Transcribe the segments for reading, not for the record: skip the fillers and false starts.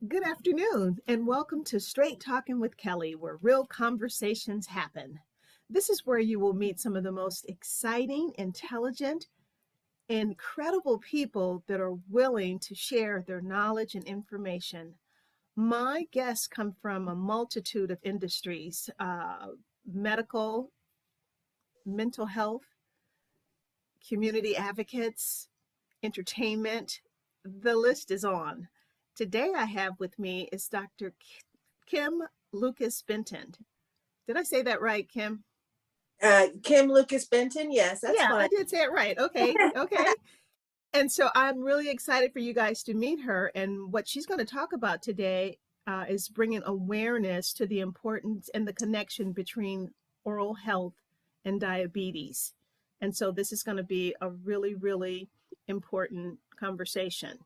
Good afternoon, and welcome to Straight Talking with Kelly, where real conversations happen. This is where you will meet some of the most exciting, intelligent, incredible people that are willing to share their knowledge and information. My guests come from a multitude of industries: medical, mental health, community advocates, entertainment. The list is on. Today I have with me is Dr. Kim Lucas Benton. Did I say that right, Kim? Kim Lucas Benton. Yes, that's Yeah, I fine. did say it right. Okay. And so I'm really excited for you guys to meet her. And what she's going to talk about today is bringing awareness to the importance and the connection between oral health and diabetes. And so this is going to be a really, really important conversation.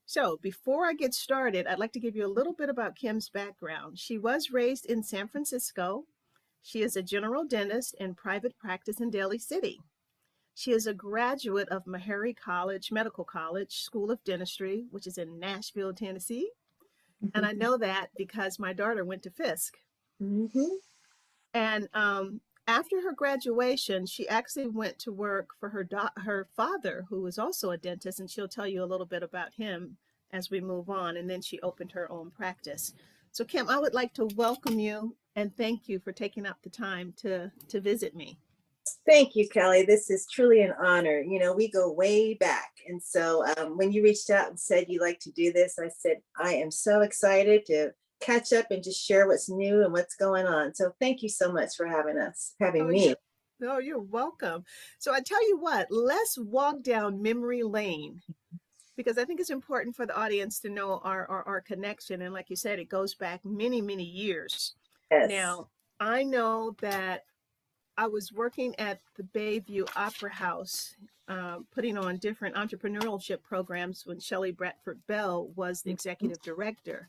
So before I get started, I'd like to give you a little bit about Kim's background. She was raised in San Francisco. She is a general dentist in private practice in Daly City. She is a graduate of Meharry Medical College, School of Dentistry, which is in Nashville, Tennessee. And I know that because my daughter went to Fisk. Mm-hmm. And after her graduation, she actually went to work for her father, who was also a dentist, and she'll tell you a little bit about him as we move on. And then she opened her own practice. So, Kim, I would like to welcome you and thank you for taking out the time to visit me. Thank you, Kelly. This is truly an honor. You know, we go way back. And so when you reached out and said you'd like to do this, I said, I am so excited to catch up and just share what's new and what's going on. So thank you so much for having me. You're welcome. So I tell you what, let's walk down memory lane because I think it's important for the audience to know our connection. And like you said, it goes back many, many years. Yes. Now, I know that I was working at the Bayview Opera House, putting on different entrepreneurship programs when Shelley Bradford Bell was the executive director.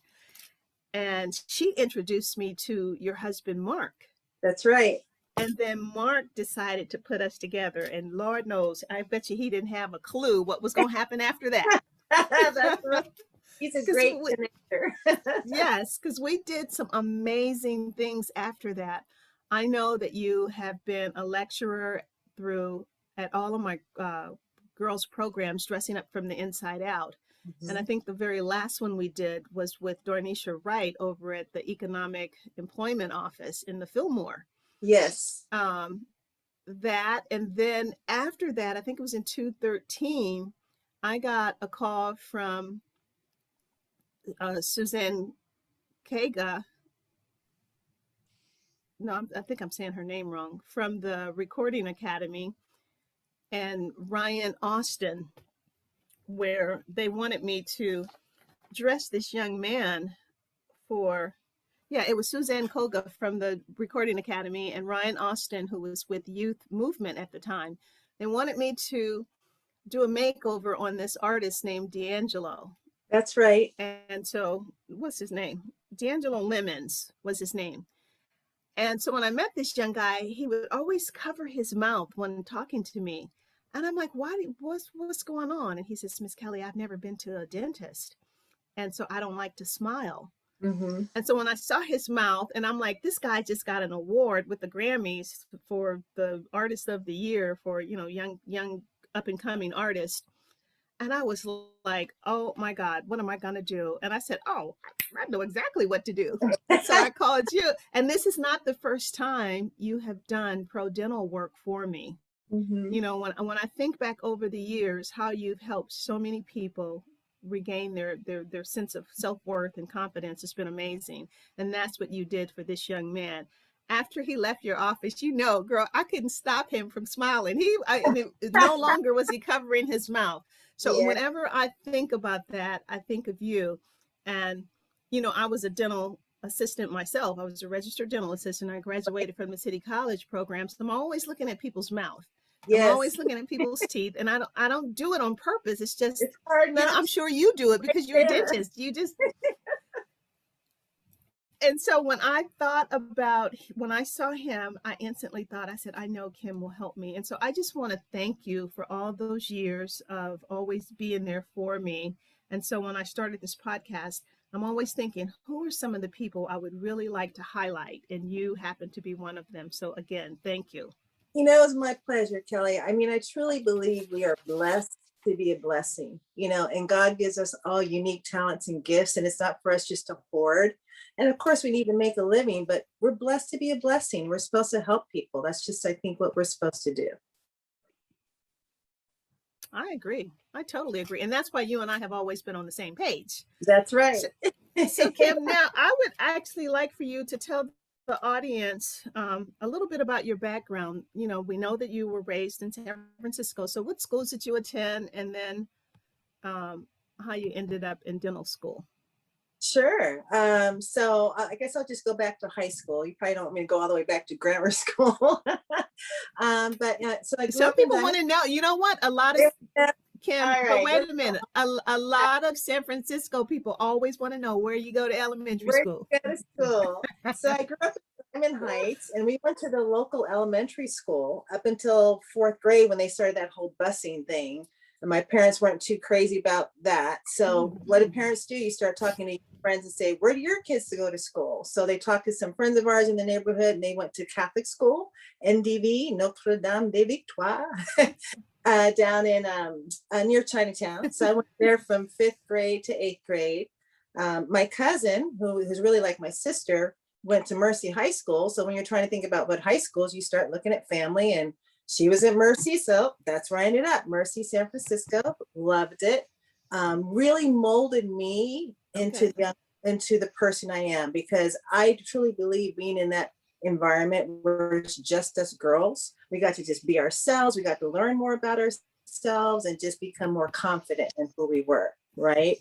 And she introduced me to your husband, Mark. That's right. And then Mark decided to put us together. And Lord knows, I bet you he didn't have a clue what was going to happen after that. That's right. He's a great connector. Yes, because we did some amazing things after that. I know that you have been a lecturer at all of my girls' programs, Dressing Up from the Inside Out. Mm-hmm. And I think the very last one we did was with Dornisha Wright over at the Economic Employment Office in the Fillmore. Yes. That, and then after that, I think it was in 2013, I got a call from Suzanne Kaga. No, I think I'm saying her name wrong, from the Recording Academy, and Ryan Austin, where they wanted me to dress this young man it was Suzanne Koga from the Recording Academy and Ryan Austin, who was with Youth Movement at the time. They wanted me to do a makeover on this artist named D'Angelo. That's right. And so, what's his name? D'Angelo Lemons was his name. And so when I met this young guy, he would always cover his mouth when talking to me. And I'm like, what's going on? And he says, Miss Kelly, I've never been to a dentist. And so I don't like to smile. Mm-hmm. And so when I saw his mouth, and I'm like, this guy just got an award with the Grammys for the Artist of the Year for, young up and coming artist. And I was like, oh my God, what am I going to do? And I said, oh, I know exactly what to do. So I called you. And this is not the first time you have done pro dental work for me. Mm-hmm. When I think back over the years, how you've helped so many people regain their sense of self-worth and confidence has been amazing. And that's what you did for this young man. After he left your office, girl, I couldn't stop him from smiling. No longer was he covering his mouth. So whenever I think about that, I think of you. And, I was a dental assistant myself. I was a registered dental assistant. I graduated from the City College program. So I'm always looking at people's mouth. Yes. I'm always looking at people's teeth, and I don't do it on purpose. It's just, I'm sure you do it because you're a dentist. And so when I saw him, I instantly thought, I said, I know Kim will help me. And so I just want to thank you for all those years of always being there for me. And so when I started this podcast, I'm always thinking, who are some of the people I would really like to highlight? And you happen to be one of them. So again, thank you. It's my pleasure, Kelly. I mean, I truly believe we are blessed to be a blessing, and God gives us all unique talents and gifts, and it's not for us just to hoard. And of course, we need to make a living, but we're blessed to be a blessing. We're supposed to help people. That's just, I think, what we're supposed to do. I agree. I totally agree. And that's why you and I have always been on the same page. That's right. So Kim, now I would actually like for you to tell the audience a little bit about your background. We know that you were raised in San Francisco. So what schools did you attend, and then how you ended up in dental school? Sure. So I guess I'll just go back to high school. You probably don't want me to go all the way back to grammar school. But so I grew Some up in people want to know, you know what? A lot of Kim, All but right, wait a minute. A lot of San Francisco people always want to know where you go to elementary where school. you go to school. So I grew up in Diamond Heights, and we went to the local elementary school up until fourth grade when they started that whole busing thing. And my parents weren't too crazy about that. So what do parents do? You start talking to your friends and say, where do your kids to go to school? So they talked to some friends of ours in the neighborhood, and they went to Catholic school, NDV, Notre Dame de Victoire. Down in near Chinatown. So I went there from fifth grade to eighth grade. My cousin, who is really like my sister, went to Mercy High School. So when you're trying to think about what high schools, you start looking at family, and she was at Mercy. So that's where I ended up. Mercy, San Francisco. Loved it. Really molded me into the person I am, because I truly believe being in that environment where it's just us girls, we got to just be ourselves. We got to learn more about ourselves and just become more confident in who we were, right?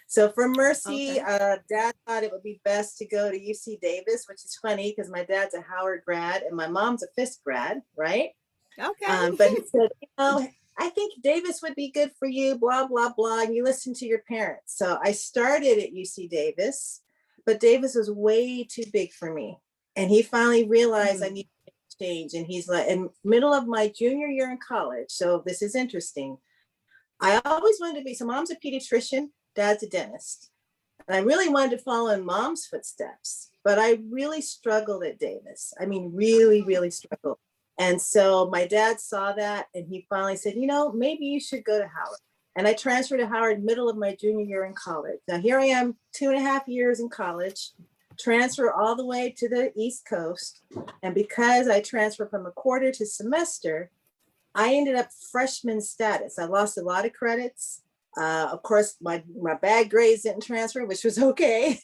So for Mercy, Dad thought it would be best to go to UC Davis, which is funny because my dad's a Howard grad and my mom's a Fisk grad, right? Okay. But he said, I think Davis would be good for you, blah, blah, blah. And you listen to your parents. So I started at UC Davis, but Davis was way too big for me. And he finally realized I needed to change. And he's like, in middle of my junior year in college. So this is interesting. I always wanted to be, so mom's a pediatrician, dad's a dentist. And I really wanted to follow in mom's footsteps, but I really struggled at Davis. I mean, really, really struggled. And so my dad saw that, and he finally said, maybe you should go to Howard. And I transferred to Howard middle of my junior year in college. Now here I am, 2.5 years in college, transfer all the way to the East Coast. And because I transferred from a quarter to semester, I ended up freshman status. I lost a lot of credits. Of course, my bad grades didn't transfer, which was okay.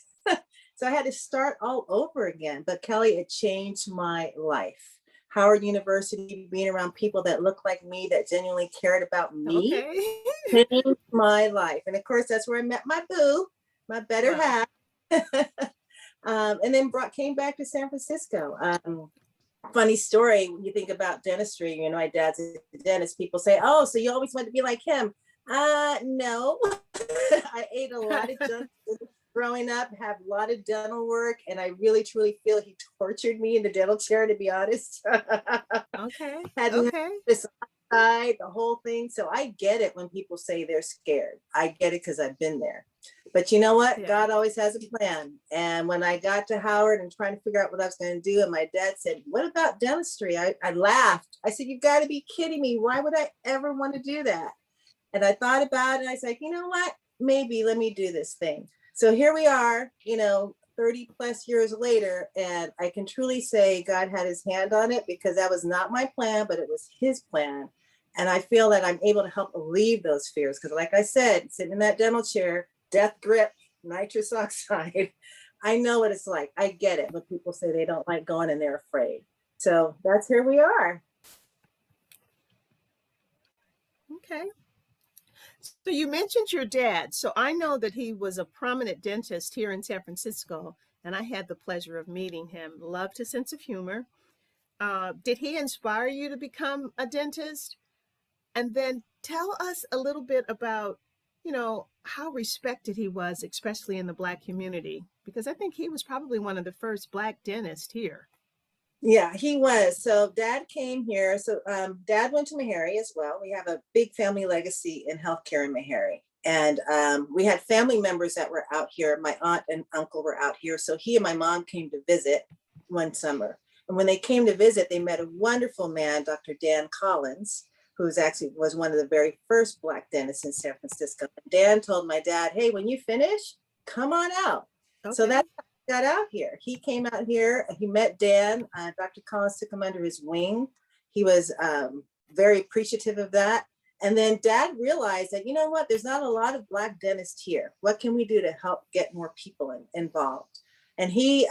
So I had to start all over again. But Kelly, it changed my life. Howard University, being around people that look like me, that genuinely cared about me, changed my life. And of course, that's where I met my boo, my better half. And then came back to San Francisco. Funny story, when you think about dentistry, my dad's a dentist. People say, oh, so you always wanted to be like him. No, I ate a lot of junk growing up, have a lot of dental work, and I really truly feel he tortured me in the dental chair, to be honest. Okay. This side, the whole thing. So I get it when people say they're scared. I get it because I've been there. But you know what? God always has a plan. And when I got to Howard and trying to figure out what I was going to do, and my dad said, what about dentistry? I laughed. I said, you've got to be kidding me. Why would I ever want to do that? And I thought about it, and I said, you know what? Maybe let me do this thing. So here we are, 30 plus years later, and I can truly say God had his hand on it, because that was not my plan, but it was his plan. And I feel that I'm able to help alleviate those fears. Because like I said, sitting in that dental chair, death grip, nitrous oxide, I know what it's like. I get it when people say they don't like going and they're afraid. So that's here we are. Okay. So you mentioned your dad. So I know that he was a prominent dentist here in San Francisco, and I had the pleasure of meeting him. Loved his sense of humor. Did he inspire you to become a dentist? And then tell us a little bit about, how respected he was, especially in the Black community, because I think he was probably one of the first Black dentists here. Yeah, he was. So dad came here. So dad went to Meharry as well. We have a big family legacy in healthcare in Meharry. And we had family members that were out here. My aunt and uncle were out here. So he and my mom came to visit one summer. And when they came to visit, they met a wonderful man, Dr. Dan Collins, who's actually was one of the very first Black dentists in San Francisco. And Dan told my dad, hey, when you finish, come on out. Okay. So that's how he got out here. He came out here, he met Dan. Dr. Collins took him under his wing. He was very appreciative of that. And then dad realized that, you know what, there's not a lot of Black dentists here. What can we do to help get more people involved? And he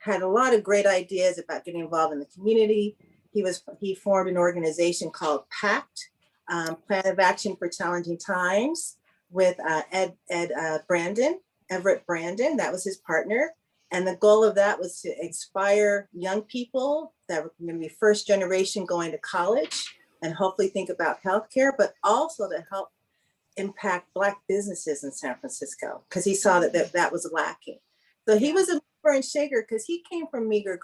had a lot of great ideas about getting involved in the community. He formed an organization called PACT, Plan of Action for Challenging Times, with Everett Brandon. That was his partner. And the goal of that was to inspire young people that were going to be first generation going to college and hopefully think about healthcare, but also to help impact Black businesses in San Francisco, because he saw that was lacking. So he was a mover and shaker because he came from meager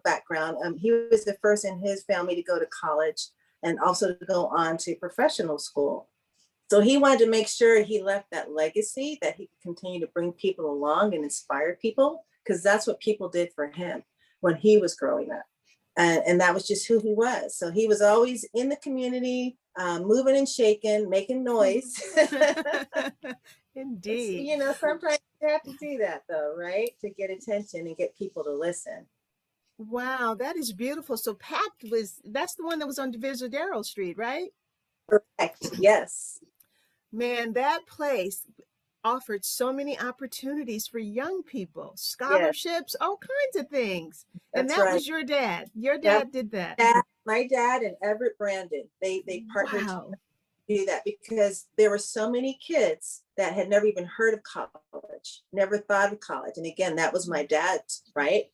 background. He was the first in his family to go to college and also to go on to professional school. So he wanted to make sure he left that legacy, that he could continue to bring people along and inspire people, because that's what people did for him when he was growing up. And that was just who he was. So he was always in the community, moving and shaking, making noise. Indeed. Sometimes you have to do that though, right? To get attention and get people to listen. Wow, that is beautiful. So PACT that's the one that was on Divisadero Street, right? Correct, yes. Man, that place offered so many opportunities for young people, scholarships, all kinds of things. And that was your dad. Your dad did that. My dad and Everett Brandon, they partnered to do that, because there were so many kids that had never even heard of college, never thought of college. And again, that was my dad's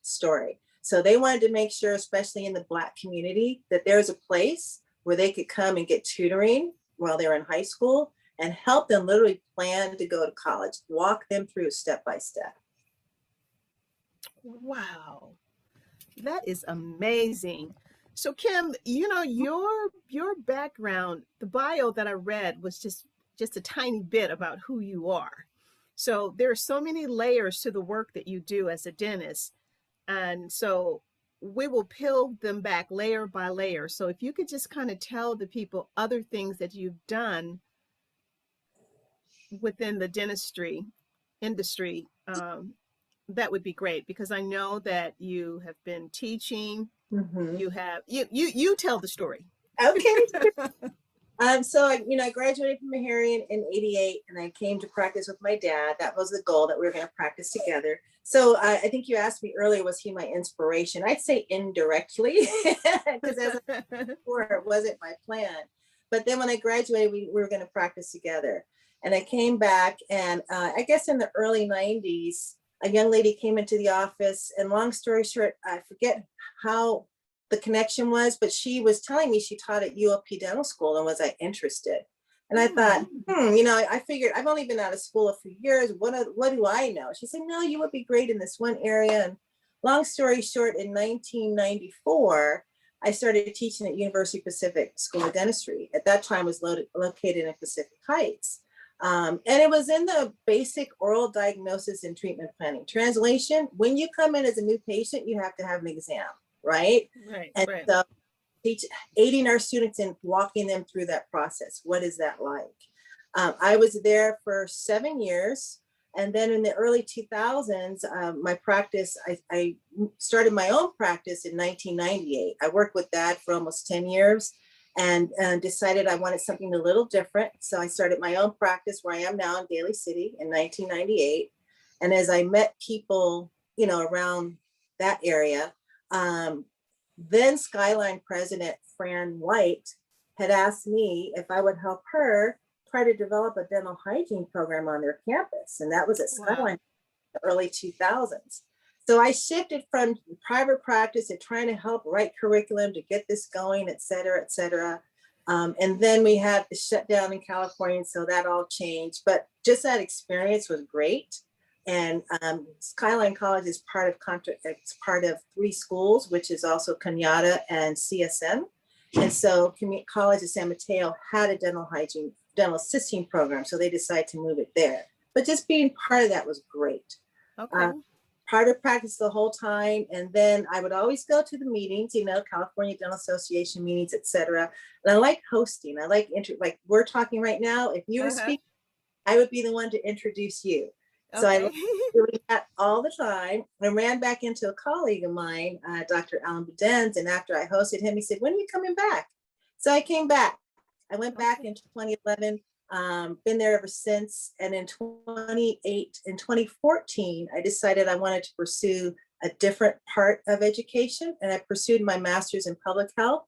story. So they wanted to make sure, especially in the Black community, that there's a place where they could come and get tutoring while they were in high school and help them literally plan to go to college, walk them through step by step. Wow, that is amazing. So Kim, your background, the bio that I read was just a tiny bit about who you are. So there are so many layers to the work that you do as a dentist. And so we will peel them back layer by layer. So if you could just kind of tell the people other things that you've done within the dentistry industry, that would be great, because I know that you have been teaching. Mm-hmm. You tell the story. Okay. So I graduated from Meharry in 88, and I came to practice with my dad. That was the goal, that we were going to practice together. So I think you asked me earlier, was he my inspiration? I'd say indirectly, because as I said before, it wasn't my plan. But then when I graduated, we were going to practice together. And I came back, and I guess in the early 90s, a young lady came into the office, and long story short, I forget how the connection was, but she was telling me she taught at ULP Dental School, and was I interested? And I thought, I figured I've only been out of school a few years. What do I know? She said, no, you would be great in this one area. And long story short, in 1994, I started teaching at University Pacific School of Dentistry. At that time, was located in Pacific Heights. And it was in the basic oral diagnosis and treatment planning. Translation: when you come in as a new patient, you have to have an exam, right? Right. And right. so aiding our students in walking them through that process. What is that like? I was there for 7 years. And then in the early 2000s, my practice, I started my own practice in 1998. I worked with Dad for almost 10 years. And decided I wanted something a little different. So I started my own practice where I am now in Daly City in 1998. And as I met people, around that area, then Skyline president Fran White had asked me if I would help her try to develop a dental hygiene program on their campus. And that was at Skyline in the early 2000s. So I shifted from private practice to trying to help write curriculum to get this going, et cetera, et cetera. And then we had the shutdown in California, so that all changed. But just that experience was great. And Skyline College is part of it's part of 3 schools, which is also Cañada and CSM. And so Community College of San Mateo had a dental assisting program, so they decided to move it there. But just being part of that was great. Okay. Part of practice the whole time. And then I would always go to the meetings, you know, California Dental Association meetings, etc. And I like hosting. I like, like we're talking right now. If you were speaking, I would be the one to introduce you. So I like doing that all the time. I ran back into a colleague of mine, Dr. Alan Bedens, and after I hosted him, he said, "When are you coming back?" So I came back. I went back in 2011. Been there ever since. And in 2014, I decided I wanted to pursue a different part of education. And I pursued my master's in public health.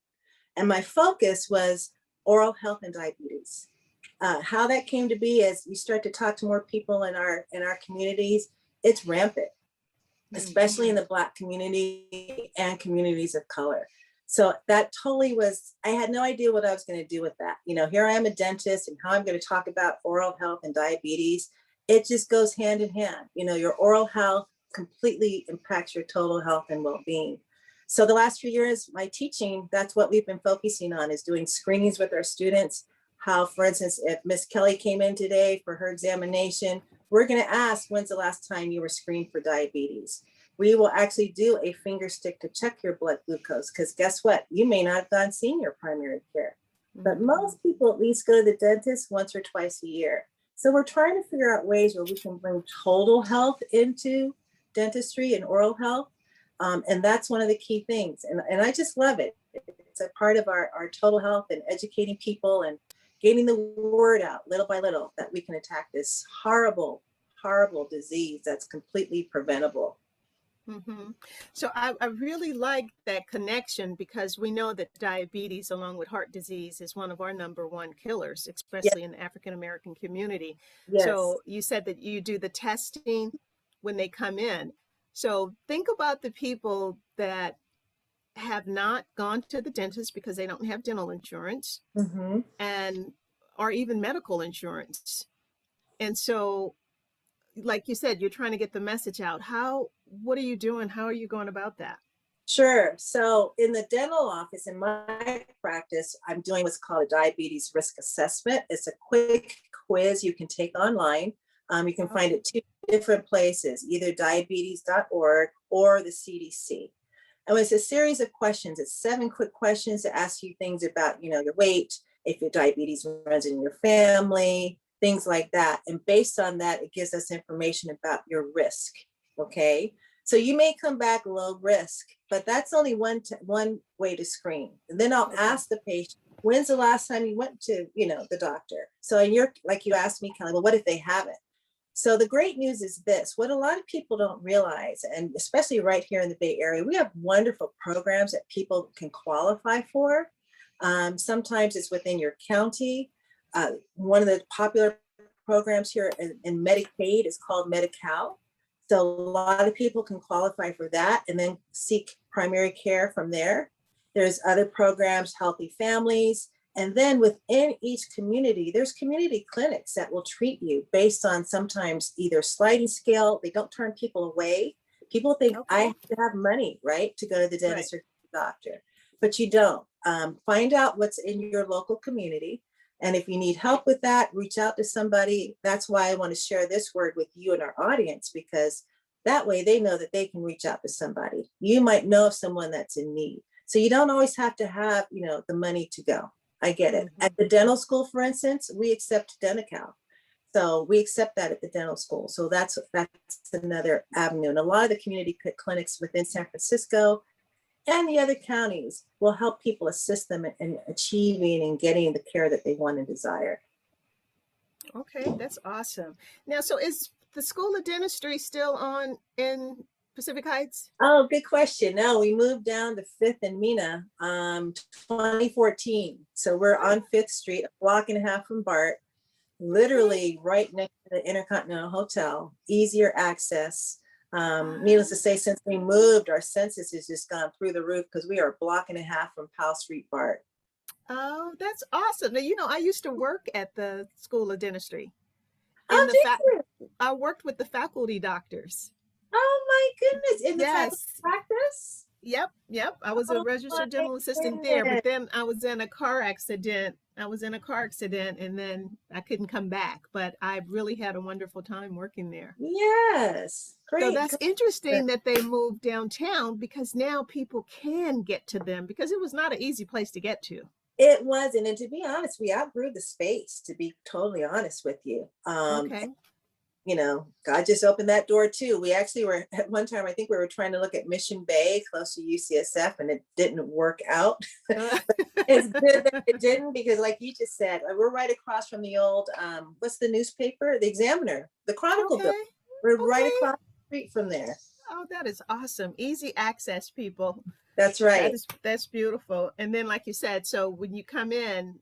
And my focus was oral health and diabetes. How that came to be is you start to talk to more people in our communities, it's rampant, especially in the Black community and communities of color. So that totally was, I had no idea what I was going to do with that. You know, here I am a dentist, and how I'm going to talk about oral health and diabetes. It just goes hand in hand. You know, your oral health completely impacts your total health and well-being. So the last few years, my teaching, that's what we've been focusing on, is doing screenings with our students. How, for instance, if Miss Kelly came in today for her examination, we're going to ask, when's the last time you were screened for diabetes? We will actually do a finger stick to check your blood glucose, because guess what? You may not have gone seeing your primary care, but most people at least go to the dentist once or twice a year. So we're trying to figure out ways where we can bring total health into dentistry and oral health. And that's one of the key things. And I just love it. It's a part of our total health and educating people and getting the word out little by little that we can attack this horrible, horrible disease that's completely preventable. So I really like that connection, because we know that diabetes, along with heart disease, is one of our #1 killers, especially in the African American community. So you said that you do the testing when they come in. So think about the people that have not gone to the dentist because they don't have dental insurance and or even medical insurance. And so, like you said, you're trying to get the message out. What are you doing? How are you going about that? Sure. So in the dental office, in my practice, I'm doing what's called a diabetes risk assessment. It's a quick quiz you can take online. You can find it 2 different places, either diabetes.org or the CDC. And it's a series of questions. It's 7 quick questions to ask you things about, you know, your weight, if your diabetes runs in your family, things like that. And based on that, it gives us information about your risk. Okay. So you may come back low risk, but that's only one way to screen. And then I'll ask the patient, when's the last time you went to, you know, the doctor? So like you asked me, Kelly, well, what if they haven't? So the great news is this: what a lot of people don't realize, and especially right here in the Bay Area, we have wonderful programs that people can qualify for. Sometimes it's within your county. One of the popular programs here in Medicaid is called Medi-Cal. So a lot of people can qualify for that and then seek primary care from there. There's other programs, Healthy Families. And then within each community, there's community clinics that will treat you based on sometimes either sliding scale. They don't turn people away. People think I have to have money, right, to go to the dentist or the doctor, but you don't. Find out what's in your local community. And if you need help with that, reach out to somebody. That's why I want to share this word with you and our audience, because that way they know that they can reach out to somebody. You might know of someone that's in need. So you don't always have to have, you know, the money to go. I get it. At the dental school, for instance, we accept Medi-Cal. So we accept that at the dental school. So that's another avenue. And a lot of the community clinics within San Francisco and the other counties will help people, assist them in achieving and getting the care that they want and desire. Okay, that's awesome. Now, so is the School of Dentistry still on in Pacific Heights? Oh, good question. No, we moved down to 5th and Mina 2014. So we're on 5th Street, a block and a half from BART, literally right next to the Intercontinental Hotel, easier access. Needless to say, since we moved, our census has just gone through the roof because we are a block and a half from Powell Street BART. Oh, that's awesome. Now, you know, I used to work at the School of Dentistry. in Oh, the did fact, you? I worked with the faculty doctors. Oh my goodness. In the faculty Yes. practice? Yep. I was a Oh my registered dental assistant there, but goodness. then I was in a car accident. And then I couldn't come back, but I really had a wonderful time working there. Yes. So Great. that's interesting that they moved downtown because now people can get to them because it was not an easy place to get to. It wasn't. And to be honest, we outgrew the space, to be totally honest with you. Okay. You know, God just opened that door too. We actually were at one time, I think we were trying to look at Mission Bay close to UCSF and it didn't work out. It's good that it didn't because like you just said, we're right across from the old, what's the newspaper? The Examiner, the Chronicle Okay. building. We're right Okay. across the street from there. Oh, that is awesome. Easy access, people. That's right. That's beautiful. And then, like you said, so when you come in,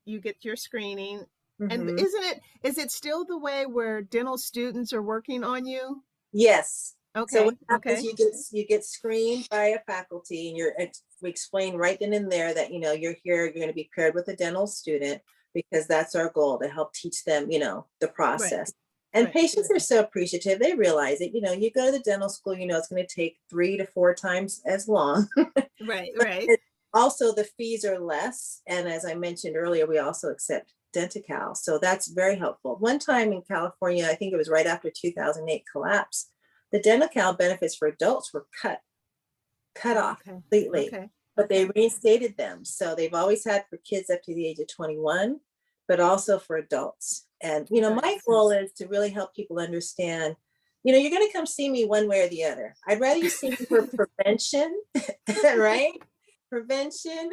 you get your screening. And Mm-hmm. is it still the way where dental students are working on you? Yes. So what Okay. happens, Okay. you get screened by a faculty and we explain right then and there that, you know, you're here, you're going to be paired with a dental student because that's our goal to help teach them, you know, the Right. process. And Right. patients are so appreciative. They realize it, you know, you go to the dental school, you know, it's going to take 3 to 4 times as long. Right. Right. Also, the fees are less. And as I mentioned earlier, we also accept Denti-Cal. So that's very helpful. One time in California, I think it was right after 2008 collapse, the Denti-Cal benefits for adults were cut off Okay. completely, Okay. but they Okay. reinstated them. So they've always had for kids up to the age of 21, but also for adults. And, you know, my Nice. goal is to really help people understand, you know, you're going to come see me one way or the other. I'd rather you see me for prevention, right? Prevention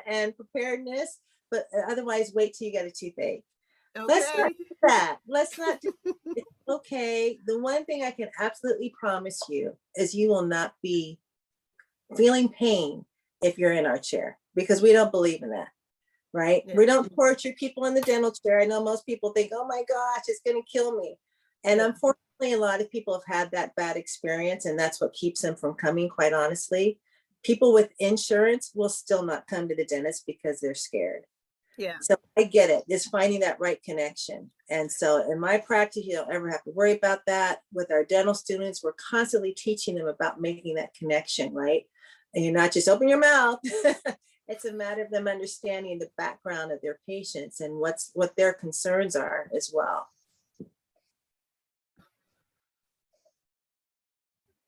and preparedness, but otherwise wait till you get a toothache. Let's not Okay. do that. Let's not do it. Okay. The one thing I can absolutely promise you is you will not be feeling pain if you're in our chair because we don't believe in that, right? Yeah. We don't torture people in the dental chair. I know most people think, oh my gosh, it's going to kill me. And Yeah. unfortunately, a lot of people have had that bad experience, and that's what keeps them from coming, quite honestly. People with insurance will still not come to the dentist because they're scared. Yeah. So I get it. It's finding that right connection. And so in my practice, you don't ever have to worry about that. With our dental students, we're constantly teaching them about making that connection, right? And you're not just open your mouth. It's a matter of them understanding the background of their patients and what their concerns are as well.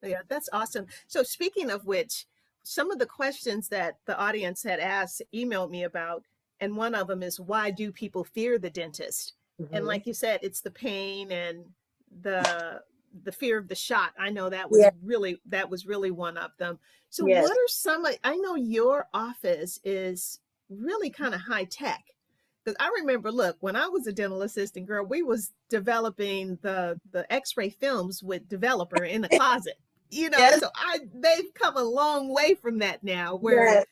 Yeah, that's awesome. So speaking of which, some of the questions that the audience had asked, emailed me about, and one of them is why do people fear the dentist? And Mm-hmm. like you said, it's the pain and the the fear of the shot. I know Yeah. that was really one of them. So Yes. what are I know your office is really kind of high tech. Because I remember, look, when I was a dental assistant, girl, we was developing the X-ray films with developer in the closet. Yes. So they've come a long way from that now, where Yes.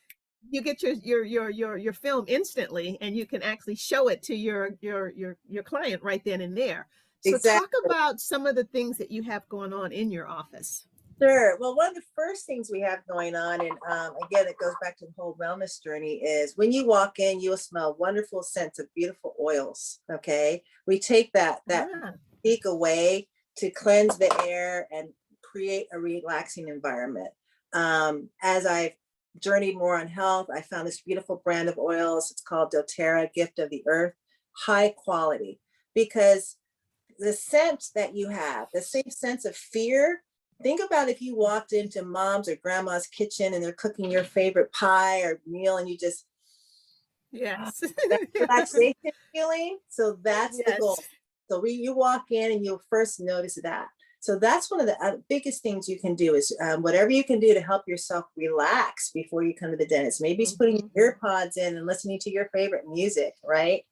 you get your film instantly, and you can actually show it to your client right then and there. So talk Exactly. about some of the things that you have going on in your office. Sure. Well, one of the first things we have going on, and again, it goes back to the whole wellness journey, is when you walk in, you will smell wonderful scents of beautiful oils. Okay. We take that Ah, peak away to cleanse the air and create a relaxing environment. As I've journeyed more on health, I found this beautiful brand of oils. It's called Doterra, Gift of the Earth, high quality, because the sense that you have, the same sense of fear. Think about if you walked into mom's or grandma's kitchen and they're cooking your favorite pie or meal and you just, yes. that relaxation feeling. So that's the goal. Yes. So you walk in and you'll first notice that. So that's one of the biggest things you can do is whatever you can do to help yourself relax before you come to the dentist. Maybe it's putting your ear pods in and listening to your favorite music, right?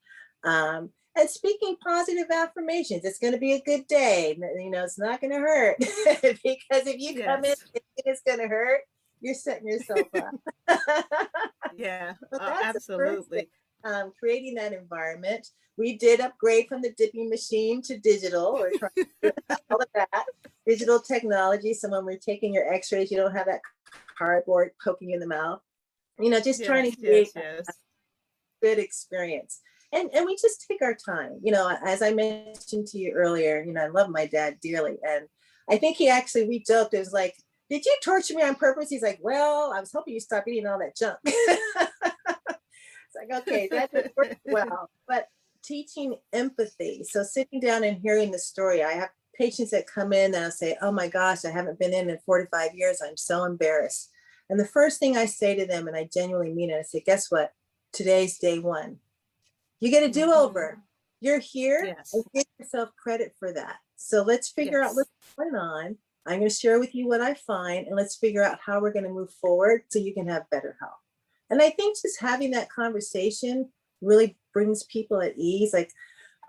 And speaking positive affirmations. It's going to be a good day. You know, it's not going to hurt because if you come in Yes. thinking it's going to hurt, you're setting yourself up. Yeah, But that's the first thing, absolutely. creating that environment. We did upgrade from the dipping machine to digital. We're trying to do all of that. Digital technology. So when we're taking your x-rays, you don't have that cardboard poking you in the mouth. You know, just trying Yes, to yes, create a yes. good experience. and we just take our time. You know, as I mentioned to you earlier, you know, I love my dad dearly. And I think we joked, it was like, did you torture me on purpose? He's like, well, I was hoping you stop eating all that junk. It's like, okay, that didn't work well. But teaching empathy. So sitting down and hearing the story, I have patients that come in and I'll say, oh my gosh, I haven't been in 45 years. I'm so embarrassed. And the first thing I say to them, and I genuinely mean it, I say, guess what? Today's day one. You get a do-over. You're here. Yes. And give yourself credit for that. So let's figure out what's going on. I'm going to share with you what I find, and let's figure out how we're going to move forward so you can have better health. And I think just having that conversation really brings people at ease. Like,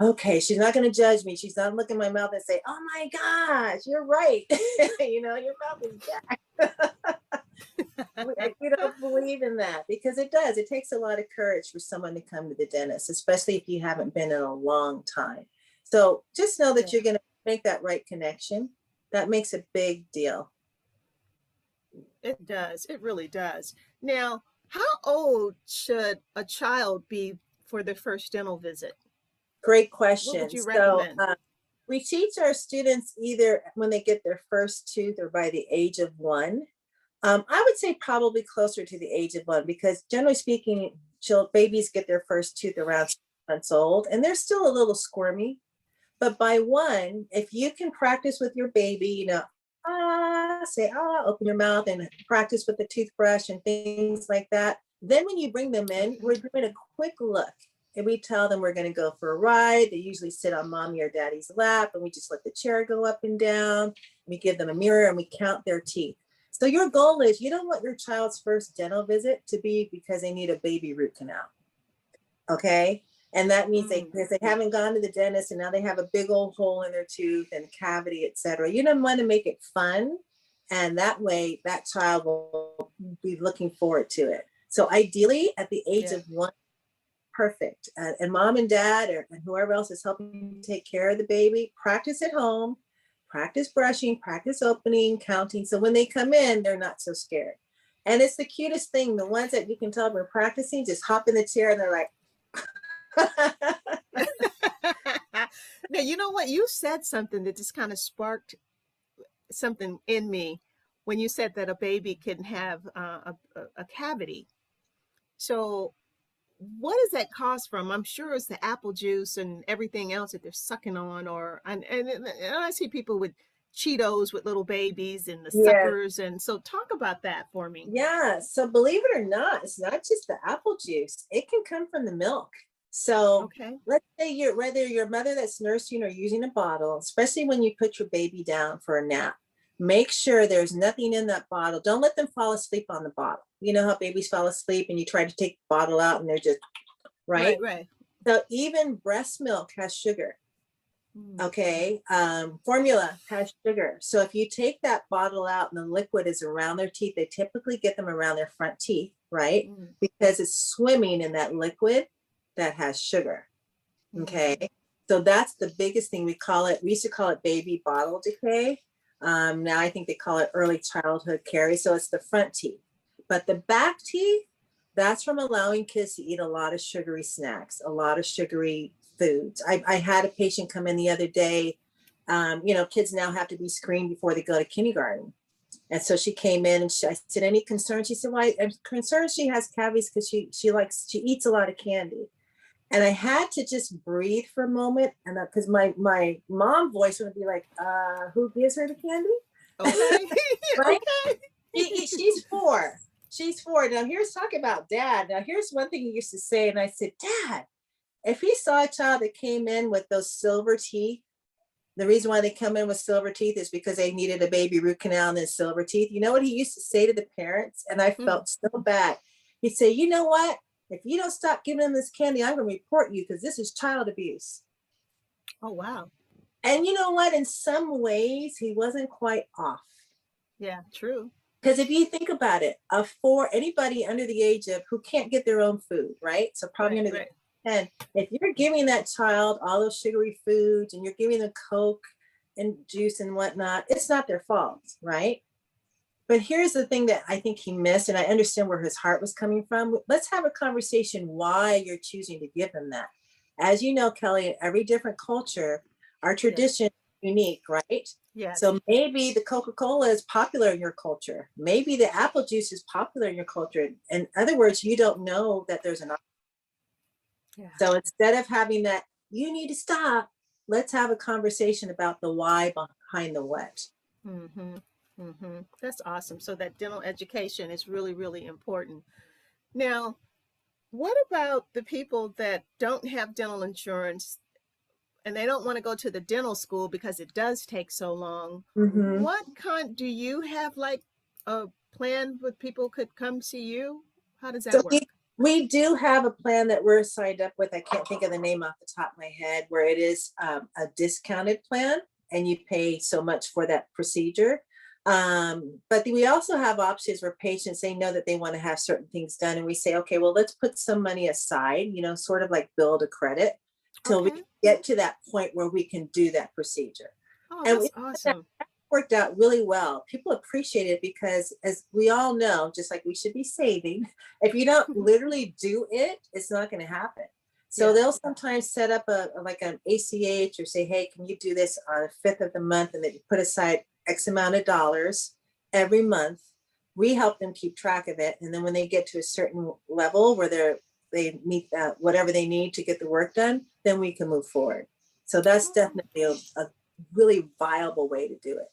okay, she's not going to judge me. She's not looking in my mouth and say, oh my gosh, you're right. You know, your mouth is jacked. We don't believe in that, because it does. It takes a lot of courage for someone to come to the dentist, especially if you haven't been in a long time. So just know that you're going to make that right connection. That makes a big deal. It does. It really does. Now, how old should a child be for their first dental visit? Great question. What would you recommend? So we teach our students either when they get their first tooth or by the age of 1. I would say probably closer to the age of 1, because generally speaking, babies get their first tooth around 6 months old, and they're still a little squirmy. But by 1, if you can practice with your baby, you know, say, open your mouth and practice with the toothbrush and things like that. Then when you bring them in, we're doing a quick look. And we tell them we're going to go for a ride. They usually sit on mommy or daddy's lap, and we just let the chair go up and down. We give them a mirror and we count their teeth. So your goal is, you don't want your child's first dental visit to be because they need a baby root canal. Okay. And that means because they haven't gone to the dentist and now they have a big old hole in their tooth and cavity, etc. You don't want to make it fun. And that way that child will be looking forward to it. So ideally at the age of 1, perfect. And mom and dad and whoever else is helping take care of the baby, practice at home, practice brushing, practice opening, counting. So when they come in, they're not so scared. And it's the cutest thing. The ones that you can tell we're practicing just hop in the chair and they're like, Now, you know what? You said something that just kind of sparked something in me when you said that a baby can have a cavity. So what does that cause from? I'm sure it's the apple juice and everything else that they're sucking on, and I see people with Cheetos with little babies and the suckers. And so talk about that for me. Yeah. So believe it or not, it's not just the apple juice. It can come from the milk. So let's say whether your mother that's nursing or using a bottle, especially when you put your baby down for a nap, make sure there's nothing in that bottle. Don't let them fall asleep on the bottle. You know how babies fall asleep and you try to take the bottle out and they're just, right? So even breast milk has sugar. Okay. Formula has sugar. So if you take that bottle out and the liquid is around their teeth, they typically get them around their front teeth, right? Because it's swimming in that liquid that has sugar. Okay. So that's the biggest thing. We used to call it baby bottle decay. Now I think they call it early childhood caries. So it's the front teeth, but the back teeth, that's from allowing kids to eat a lot of sugary snacks, a lot of sugary foods. I had a patient come in the other day. You know, kids now have to be screened before they go to kindergarten. And so she came in and I said, any concerns? She said, well, I'm concerned she has cavities because she eats a lot of candy. And I had to just breathe for a moment, and because my mom voice would be like, who gives her the candy? Okay. Right? She's 4. She's 4. Now here's talking about dad. Now here's one thing he used to say, and I said, Dad, if he saw a child that came in with those silver teeth, the reason why they come in with silver teeth is because they needed a baby root canal and then silver teeth. You know what he used to say to the parents? And I felt so bad. He'd say, you know what? If you don't stop giving them this candy, I'm going to report you because this is child abuse. Oh, wow. And you know what? In some ways, he wasn't quite off. Yeah, true. Because if you think about it, for anybody under the age of who can't get their own food, right? So probably under the age of 10, if you're giving that child all those sugary foods and you're giving them Coke and juice and whatnot, it's not their fault, right? But here's the thing that I think he missed, and I understand where his heart was coming from. Let's have a conversation why you're choosing to give him that. As you know, Kelly, in every different culture, our tradition is unique, right? Yes. So maybe the Coca-Cola is popular in your culture. Maybe the apple juice is popular in your culture. In other words, you don't know that there's an option. Yeah. So instead of having that, you need to stop, let's have a conversation about the why behind the what. Mm-hmm. Mm-hmm. That's awesome. So that dental education is really, really important. Now, what about the people that don't have dental insurance and they don't want to go to the dental school because it does take so long? Mm-hmm. What kind do you have, like a plan where people could come see you? How does So that work? we do have a plan that we're signed up with. I can't think of the name off the top of my head, where it is a discounted plan and you pay so much for that procedure. But we also have options where patients, they know that they want to have certain things done. And we say, okay, well, let's put some money aside, sort of like build a credit till we Okay. get to that point where we can do that procedure. Oh, And that's awesome. worked out really well. People appreciate it because, as we all know, just like we should be saving, if you don't literally do it, it's not going to happen. So they'll sometimes set up like an ACH or say, hey, can you do this on the 5th of the month? And then you put aside X amount of dollars every month. We help them keep track of it. And then when they get to a certain level where they meet whatever they need to get the work done, then we can move forward. So that's definitely a really viable way to do it.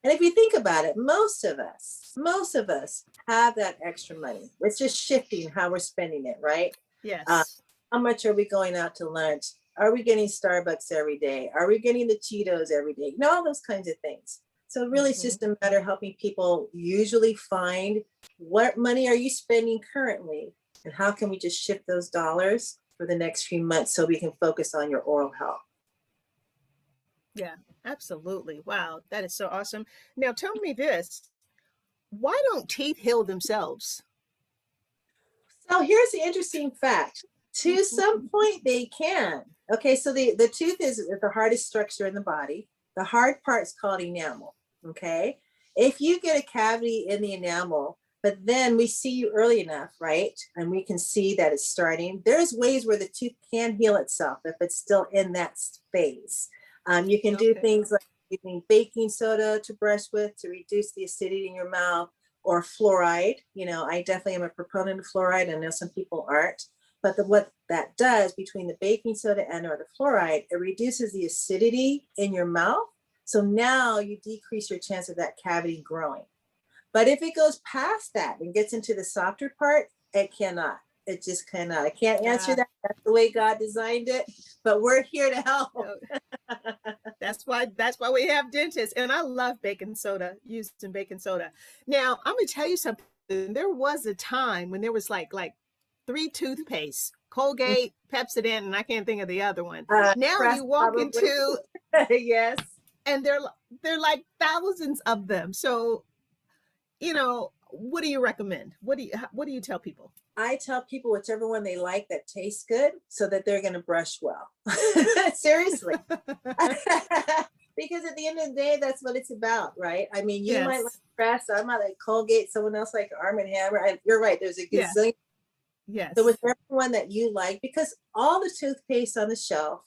And if you think about it, most of us have that extra money. It's just shifting how we're spending it, right? Yes. How much are we going out to lunch? Are we getting Starbucks every day? Are we getting the Cheetos every day? All those kinds of things. So really it's just a matter of helping people usually find what money are you spending currently and how can we just shift those dollars for the next few months so we can focus on your oral health. Yeah, absolutely. Wow, that is so awesome. Now tell me this. Why don't teeth heal themselves? So here's the interesting fact. To some point, they can. Okay, so the tooth is the hardest structure in the body. The hard part is called enamel. Okay, if you get a cavity in the enamel, but then we see you early enough, right? And we can see that it's starting. There's ways where the tooth can heal itself if it's still in that phase. You can do things like using baking soda to brush with to reduce the acidity in your mouth, or fluoride. I definitely am a proponent of fluoride. I know some people aren't, but what that does between the baking soda and or the fluoride, it reduces the acidity in your mouth. So now you decrease your chance of that cavity growing. But if it goes past that and gets into the softer part, it cannot. It just cannot. I can't answer that. That's the way God designed it, but we're here to help. That's why we have dentists. And I love baking soda, using baking soda. Now, I'm gonna tell you something. There was a time when there was like 3 toothpastes, Colgate, Pepsodent, and I can't think of the other one. Now you walk probably. into yes, and they're like thousands of them. So, what do you recommend? What do you tell people? I tell people whichever one they like that tastes good so that they're going to brush well. Seriously. Because at the end of the day, that's what it's about, right? I mean, you might like Crest, I might like Colgate, someone else like Arm & Hammer. You're right, there's a gazillion. Yes. So whichever one that you like, because all the toothpaste on the shelf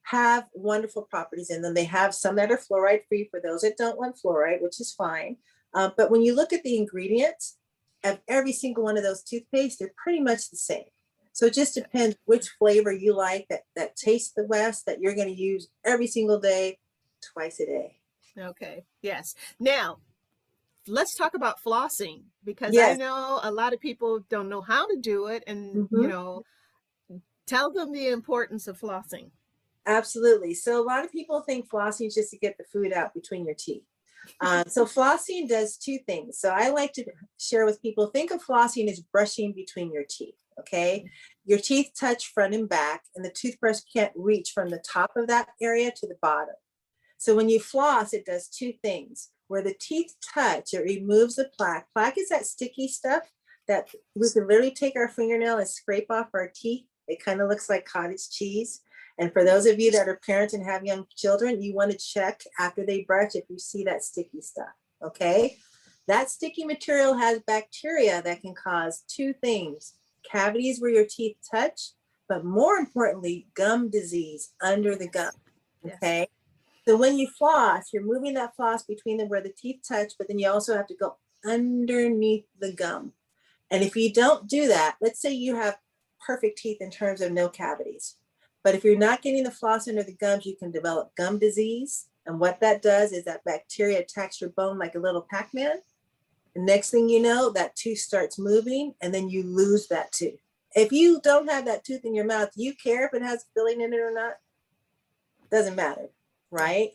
have wonderful properties in them. They have some that are fluoride free for those that don't want fluoride, which is fine. But when you look at the ingredients of every single one of those toothpaste, they're pretty much the same. So it just depends which flavor you like that tastes the best, that you're going to use every single day, twice a day. Okay. Yes. Now, let's talk about flossing, because I know a lot of people don't know how to do it. And, tell them the importance of flossing. Absolutely. So a lot of people think flossing is just to get the food out between your teeth. So flossing does 2 things. So I like to share with people, think of flossing as brushing between your teeth. Okay. Your teeth touch front and back, and the toothbrush can't reach from the top of that area to the bottom. So when you floss, it does 2 things. Where the teeth touch, it removes the plaque. Plaque is that sticky stuff that we can literally take our fingernail and scrape off our teeth. It kind of looks like cottage cheese. And for those of you that are parents and have young children, you want to check after they brush if you see that sticky stuff, okay? That sticky material has bacteria that can cause 2 things: cavities where your teeth touch, but more importantly, gum disease under the gum. Yes. Okay. So when you floss, you're moving that floss between where the teeth touch, but then you also have to go underneath the gum. And if you don't do that, let's say you have perfect teeth in terms of no cavities, but if you're not getting the floss under the gums, you can develop gum disease. And what that does is that bacteria attacks your bone like a little Pac-Man. The next thing you know, that tooth starts moving and then you lose that tooth. If you don't have that tooth in your mouth, do you care if it has filling in it or not? Doesn't matter, right?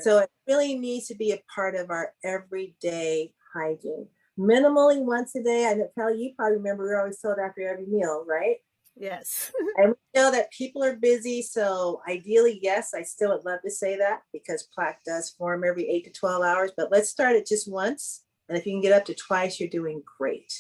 So it really needs to be a part of our everyday hygiene. Minimally once a day. I know, Kelly, you probably remember we're always told after every meal, right? Yes. And we know that people are busy. So ideally, yes, I still would love to say that because plaque does form every 8 to 12 hours, but let's start it just once. And if you can get up to twice, you're doing great.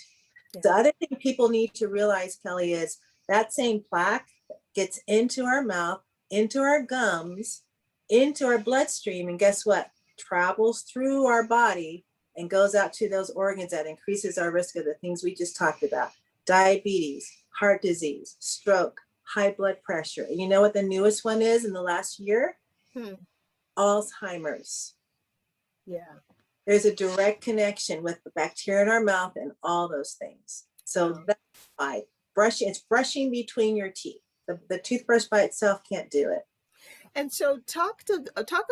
Yeah. The other thing people need to realize, Kelly, is that same plaque gets into our mouth, into our gums, into our bloodstream. And guess what? Travels through our body and goes out to those organs that increases our risk of the things we just talked about. Diabetes, heart disease, stroke, high blood pressure. And you know what the newest one is in the last year? Alzheimer's. Yeah. There's a direct connection with the bacteria in our mouth and all those things. So that's why it's brushing between your teeth. The toothbrush by itself can't do it. And so talk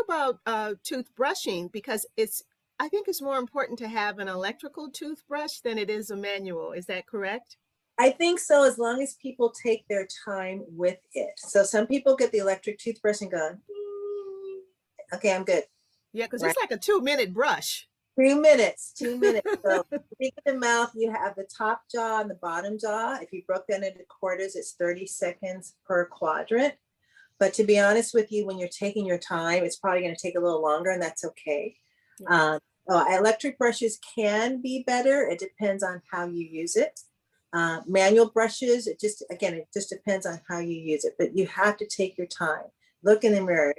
about toothbrushing, because I think it's more important to have an electrical toothbrush than it is a manual. Is that correct? I think so, as long as people take their time with it. So some people get the electric toothbrush and go, okay, I'm good. Yeah, because it's like a 2-minute brush. 2 minutes. So speak of the mouth, you have the top jaw and the bottom jaw. If you broke that into quarters, it's 30 seconds per quadrant. But to be honest with you, when you're taking your time, it's probably going to take a little longer, and that's okay. Yeah. Electric brushes can be better. It depends on how you use it. Manual brushes, it just depends on how you use it. But you have to take your time. Look in the mirror,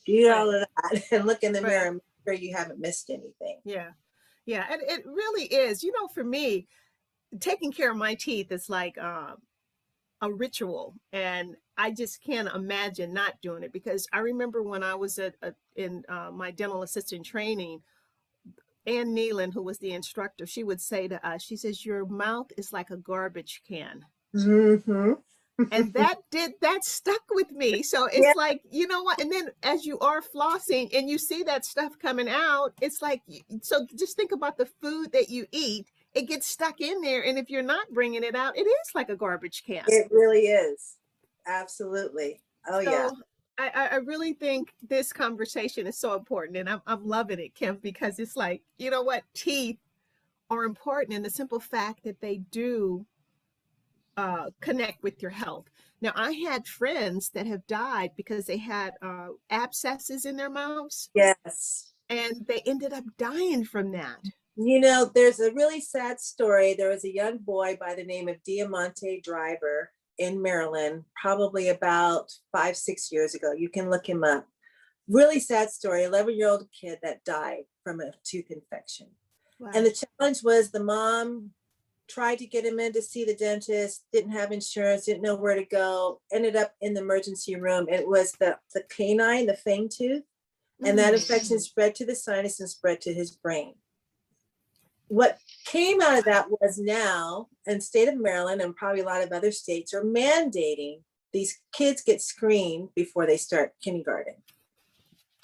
do all of that and look in the mirror and make sure you haven't missed anything. Yeah. Yeah. And it really is, for me, taking care of my teeth is like a ritual, and I just can't imagine not doing it, because I remember when I was in my dental assistant training, Ann Nealon, who was the instructor, she would say to us, she says, your mouth is like a garbage can. Mm-hmm. And that stuck with me. So it's like, you know what? And then as you are flossing and you see that stuff coming out, it's like, so just think about the food that you eat. It gets stuck in there. And if you're not bringing it out, it is like a garbage can. It really is. Absolutely. Oh, so, yeah. I really think this conversation is so important, and I'm loving it, Kim, because it's like, you know what? Teeth are important, and the simple fact that they do connect with your health. Now, I had friends that have died because they had abscesses in their mouths. Yes. And they ended up dying from that. There's a really sad story. There was a young boy by the name of Diamante Driver in Maryland, probably about 5-6 years ago. You can look him up. Really sad story. 11-year-old kid that died from a tooth infection. Wow. And the challenge was the mom tried to get him in to see the dentist, didn't have insurance, didn't know where to go, ended up in the emergency room. It was the canine, the fang tooth, and that infection spread to the sinus and spread to his brain. What came out of that was now in the state of Maryland and probably a lot of other states are mandating these kids get screened before they start kindergarten.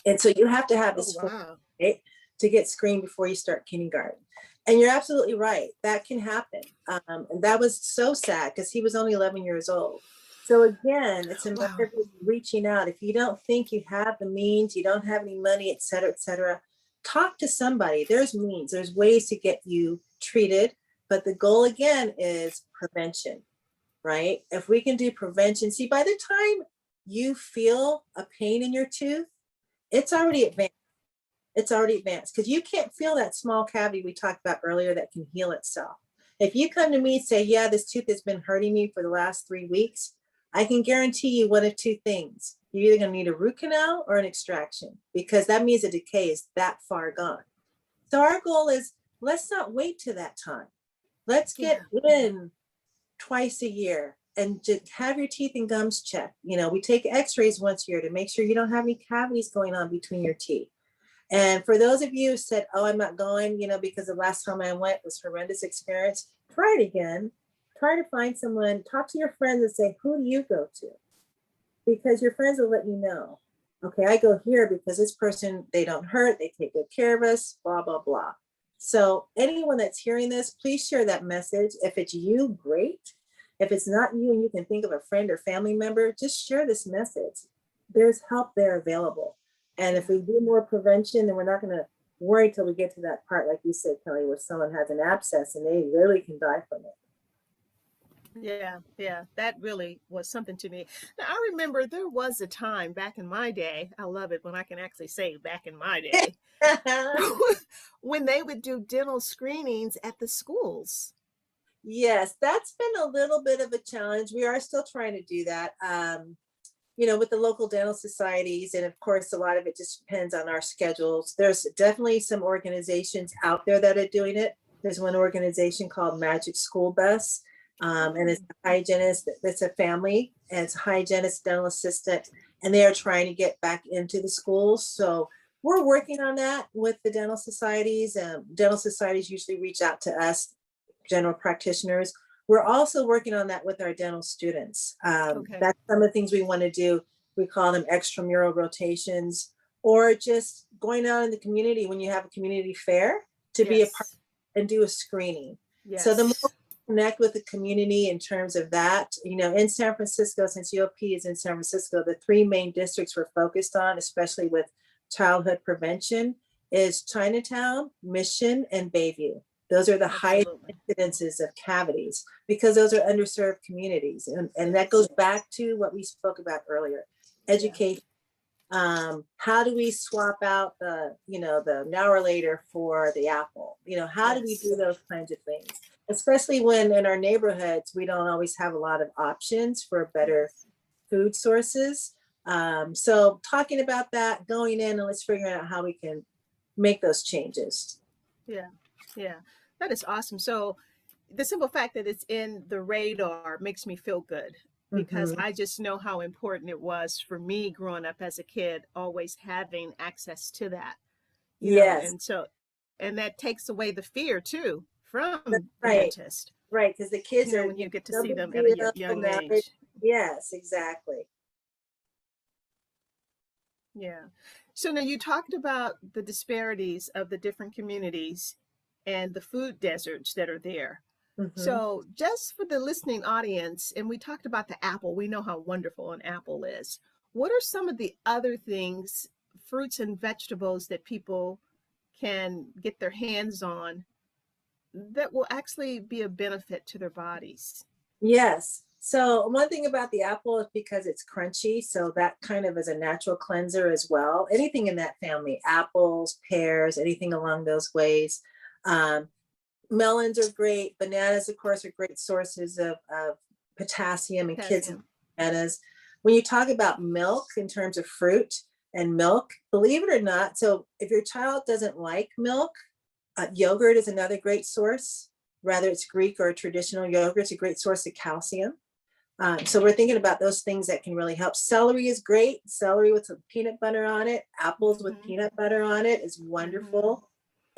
And so you have to have this form, right, to get screened before you start kindergarten. And you're absolutely right. That can happen. And that was so sad because he was only 11 years old. So again, it's a matter of reaching out. If you don't think you have the means, you don't have any money, et cetera, talk to somebody. There's means, there's ways to get you treated. But the goal again is prevention, right? If we can do prevention, see, by the time you feel a pain in your tooth, it's already advanced. It's already advanced because you can't feel that small cavity we talked about earlier that can heal itself. If you come to me and say, yeah, this tooth has been hurting me for the last 3 weeks, I can guarantee you one of two things. You're either going to need a root canal or an extraction because that means the decay is that far gone. So our goal is let's not wait to that time. Let's get in twice a year, and just have your teeth and gums checked. You know, we take x-rays once a year to make sure you don't have any cavities going on between your teeth. And for those of you who said, oh, I'm not going, you know, because the last time I went was horrendous experience, try it again. Try to find someone, talk to your friends and say, who do you go to? Because your friends will let you know. Okay, I go here because this person, they don't hurt, they take good care of us, blah, blah, blah. So anyone that's hearing this, please share that message. If it's you, great. If it's not you and you can think of a friend or family member, just share this message. There's help there available. And if we do more prevention, then we're not going to worry till we get to that part, like you said, Kelly, where someone has an abscess and they really can die from it. Yeah, that really was something to me. Now, I remember there was a time back in my day, I love it when I can actually say back in my day, when they would do dental screenings at the schools. Yes, that's been a little bit of a challenge. We are still trying to do that, you know, with the local dental societies. And of course, a lot of it just depends on our schedules. There's definitely some organizations out there that are doing it. There's one organization called Magic School Bus. And it's a hygienist, it's a family, and it's a hygienist, dental assistant, and they are trying to get back into the schools. So we're working on that with the dental societies. Dental societies usually reach out to us, general practitioners. We're also working on that with our dental students. That's some of the things we want to do. We call them extramural rotations, or just going out in the community when you have a community fair to be a part and do a screening. So the more connect with the community in terms of that, you know, in San Francisco, since UOP is in San Francisco, the three main districts we're focused on, especially with childhood prevention, is Chinatown, Mission, and Bayview. Those are the highest incidences of cavities because those are underserved communities. And that goes back to what we spoke about earlier, education. How do we swap out the, you know, the now or later for the apple? You know, how do we do those kinds of things? Especially when in our neighborhoods, we don't always have a lot of options for better food sources. So talking about that, going in and let's figure out how we can make those changes. Yeah, that is awesome. So the simple fact that it's in the radar makes me feel good because I just know how important it was for me growing up as a kid, always having access to that. You know, and so, and that takes away the fear too from the dentist. Right, because the kids are, when you get to see them at a young age. Yes, exactly. Yeah. So now you talked about the disparities of the different communities and the food deserts that are there. So just for the listening audience, and we talked about the apple, we know how wonderful an apple is. What are some of the other things, fruits and vegetables that people can get their hands on that will actually be a benefit to their bodies? Yes. So one thing about the apple is because it's crunchy, so that kind of is a natural cleanser as well. Anything in that family, apples, pears, anything along those ways. Melons are great. Bananas, of course, are great sources of potassium and kids and bananas. When you talk about milk in terms of fruit and milk, believe it or not, so if your child doesn't like milk, yogurt is another great source. Whether it's Greek or traditional yogurt, it's a great source of calcium. So we're thinking about those things that can really help. Celery is great. Celery with some peanut butter on it. Apples with peanut butter on it is wonderful.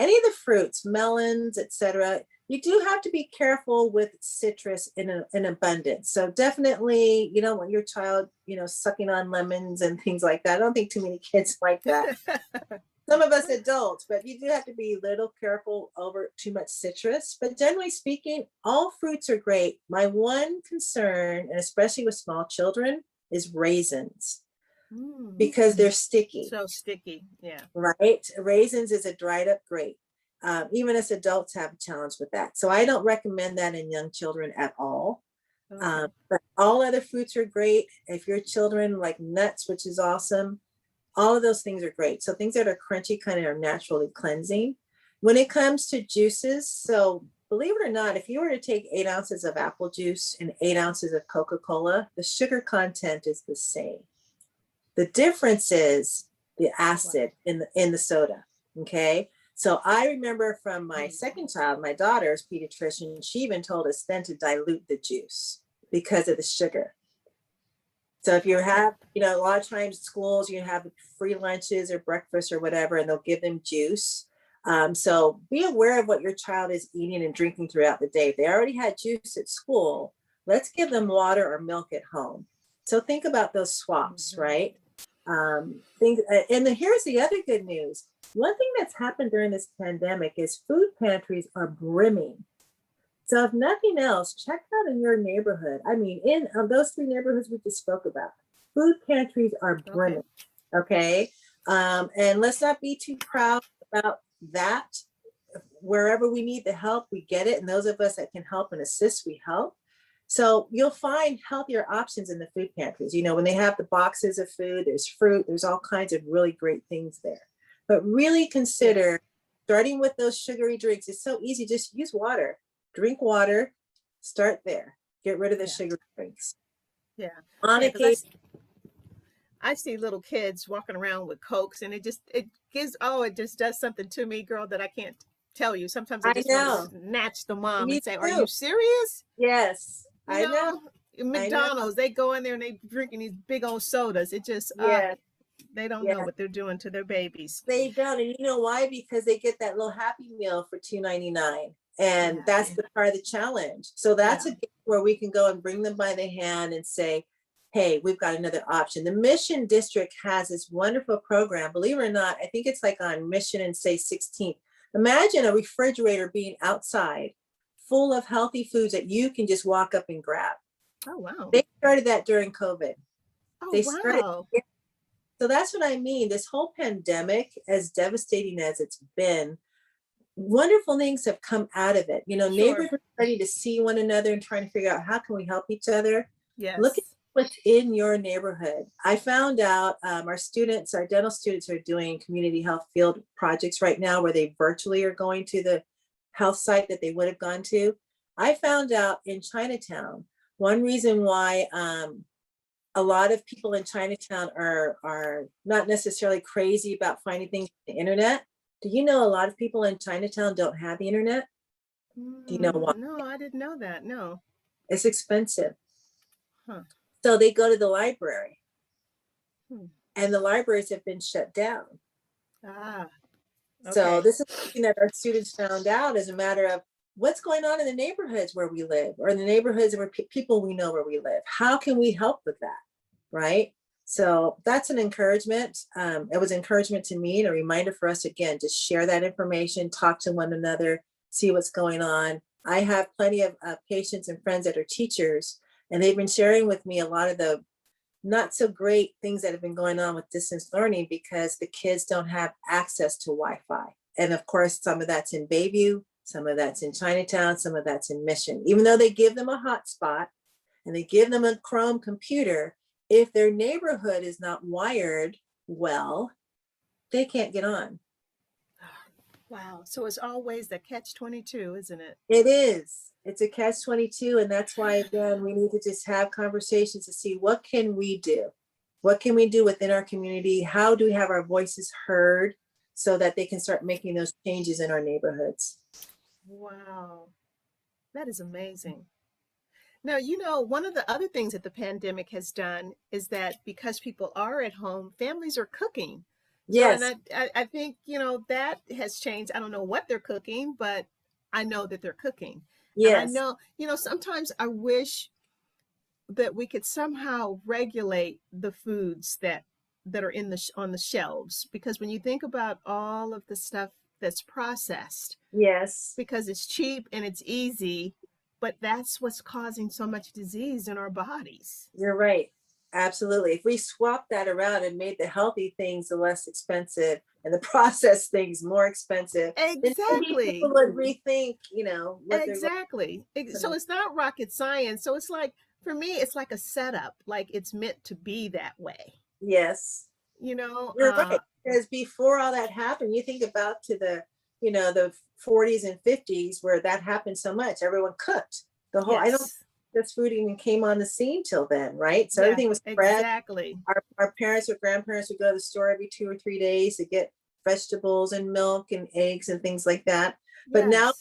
Any of the fruits, melons, etc. You do have to be careful with citrus in abundance. So definitely, you don't want your child, you know, sucking on lemons and things like that. I don't think too many kids like that. Some of us adults, but you do have to be a little careful over too much citrus. But generally speaking, all fruits are great. My one concern, and especially with small children, is raisins. Because they're sticky. So sticky, yeah. Right? Raisins is a dried up grape. Even as adults have a challenge with that. So I don't recommend that in young children at all. But all other fruits are great. If your children like nuts, which is awesome, all of those things are great. So things that are crunchy kind of are naturally cleansing. When it comes to juices, so believe it or not, if you were to take 8 ounces of apple juice and 8 ounces of Coca-Cola, the sugar content is the same. The difference is the acid in the soda, okay? So I remember from my second child, my daughter's pediatrician, she even told us then to dilute the juice. because of the sugar. So if you have, a lot of times schools, you have free lunches or breakfast or whatever, and they'll give them juice. So be aware of what your child is eating and drinking throughout the day. If they already had juice at school, let's give them water or milk at home. So think about those swaps, right? And here's the other good news. One thing that's happened during this pandemic is food pantries are brimming. So if nothing else, check out in your neighborhood. I mean, in those 3 neighborhoods we just spoke about, food pantries are brimming, okay? And let's not be too proud about that. Wherever we need the help, we get it. And those of us that can help and assist, we help. So you'll find healthier options in the food pantries. When they have the boxes of food, there's fruit, there's all kinds of really great things there. But really consider starting with those sugary drinks. It's so easy, just use water. Drink water, start there. Get rid of the sugar drinks. Yeah. On occasion, I see little kids walking around with Cokes, and it just does something to me, girl, that I can't tell you. Sometimes I just want to snatch the mom and say, "Are you serious?" Yes, I know. McDonald's, they go in there and they drinking these big old sodas. It just, they don't know what they're doing to their babies. They don't, and you know why? Because they get that little Happy Meal for $2.99. And that's the part of the challenge. So that's a game where we can go and bring them by the hand and say, hey, we've got another option. The Mission District has this wonderful program. Believe it or not, I think it's like on Mission and say 16th. Imagine a refrigerator being outside full of healthy foods that you can just walk up and grab. Oh, wow. They started that during COVID. Oh, wow. So that's what I mean. This whole pandemic, as devastating as it's been, wonderful things have come out of it. Neighbors are ready to see one another and trying to figure out how can we help each other. Yes. Look at what's in your neighborhood. I found out our dental students are doing community health field projects right now where they virtually are going to the health site that they would have gone to. I found out in Chinatown, one reason why a lot of people in Chinatown are not necessarily crazy about finding things on the internet. Do you know a lot of people in Chinatown don't have the internet? Do you know why? No, I didn't know that. No. It's expensive. Huh. So they go to the library. And the libraries have been shut down. Okay. So this is something that our students found out as a matter of what's going on in the neighborhoods where we live, or in the neighborhoods where people we know where we live. How can we help with that? Right? So that's an encouragement. It was encouragement to me and a reminder for us, again, to share that information, talk to one another, see what's going on. I have plenty of patients and friends that are teachers, and they've been sharing with me a lot of the not so great things that have been going on with distance learning because the kids don't have access to Wi-Fi. And of course, some of that's in Bayview, some of that's in Chinatown, some of that's in Mission. Even though they give them a hotspot and they give them a Chrome computer, if their neighborhood is not wired well, they can't get on. Wow. So it's always the catch-22, isn't it? It is. It's a catch-22. And that's why, again, we need to just have conversations to see what can we do? What can we do within our community? How do we have our voices heard so that they can start making those changes in our neighborhoods? Wow. That is amazing. Now, one of the other things that the pandemic has done is that because people are at home, families are cooking. Yes. So, and I think, that has changed. I don't know what they're cooking, but I know that they're cooking. Yes. And I know, sometimes I wish that we could somehow regulate the foods that are on the shelves, because when you think about all of the stuff that's processed, yes, because it's cheap and it's easy, but that's what's causing so much disease in our bodies. You're right. Absolutely. If we swap that around and made the healthy things the less expensive and the processed things more expensive, exactly, people would rethink, what exactly. So it's not rocket science. So it's like, for me, it's like a setup, like it's meant to be that way. Yes. You're right. Because before all that happened, you think about to the 40s and 50s where that happened so much. Everyone cooked. The whole, I don't think this food even came on the scene till then, right? So everything was spread. Exactly. Our parents or grandparents would go to the store every 2 or 3 days to get vegetables and milk and eggs and things like that. But now,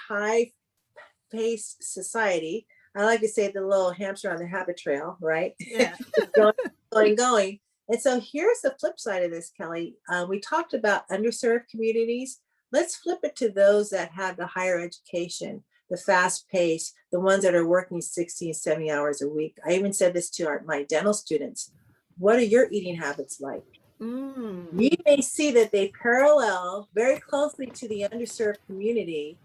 high-paced society, I like to say the little hamster on the habit trail, right? Yeah. Going. And so here's the flip side of this, Kelly. We talked about underserved communities. Let's flip it to those that have the higher education, the fast pace, the ones that are working 60 and 70 hours a week. I even said this to my dental students. What are your eating habits like? You may see that they parallel very closely to the underserved community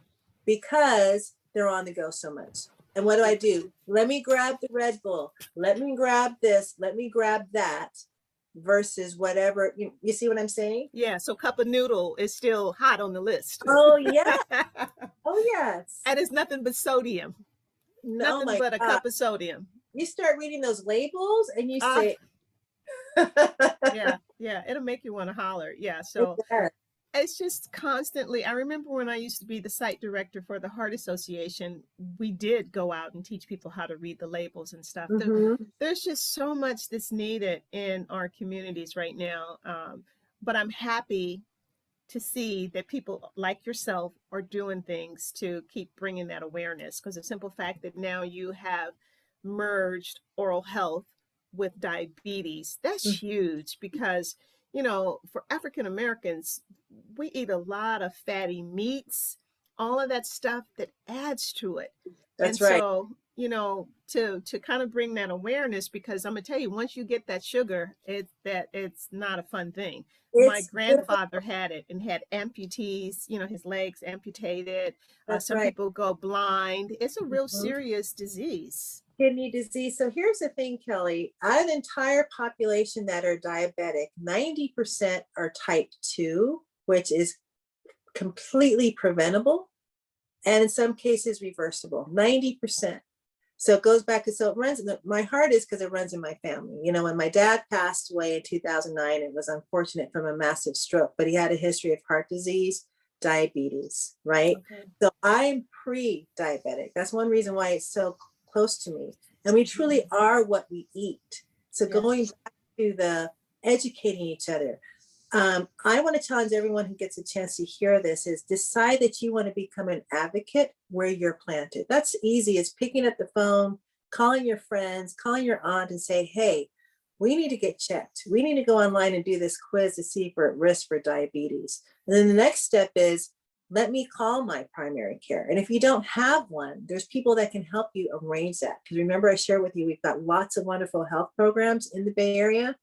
because they're on the go so much. And what do? Let me grab the Red Bull. Let me grab this. Let me grab that versus whatever. You see what I'm saying? Yeah. So cup of noodle is still hot on the list. Oh, yeah. Oh, yes. And it's nothing but sodium. No, Nothing but a God. cup of sodium. You start reading those labels and you say, yeah, it'll make you want to holler. Yeah, so it's just constantly. I remember when I used to be the site director for the Heart Association, we did go out and teach people how to read the labels and stuff. There's just so much that's needed in our communities right now. But I'm happy to see that people like yourself are doing things to keep bringing that awareness, because the simple fact that now you have merged oral health with diabetes, that's huge, because for African Americans, we eat a lot of fatty meats, all of that stuff that adds to it. That's and right. So to kind of bring that awareness, because I'm gonna tell you, once you get that sugar, it's not a fun thing. My grandfather had it and had amputees, his legs amputated. Some people go blind. It's a real serious disease. Kidney disease. So here's the thing, Kelly. Out of the entire population that are diabetic, 90% are type 2, which is completely preventable, and in some cases reversible. 90%. So it goes back to, so it runs, my heart is because it runs in my family. When my dad passed away in 2009, it was unfortunate from a massive stroke, but he had a history of heart disease, diabetes, right? Okay. So I'm pre-diabetic. That's one reason why it's so close to me. And we truly are what we eat. So going back to the educating each other, I want to challenge everyone who gets a chance to hear this is decide that you want to become an advocate where you're planted. That's easy. It's picking up the phone, calling your friends, calling your aunt and say, hey, we need to get checked. We need to go online and do this quiz to see if we're at risk for diabetes. And then the next step is, let me call my primary care. And if you don't have one, there's people that can help you arrange that. Because remember, I shared with you, we've got lots of wonderful health programs in the Bay Area.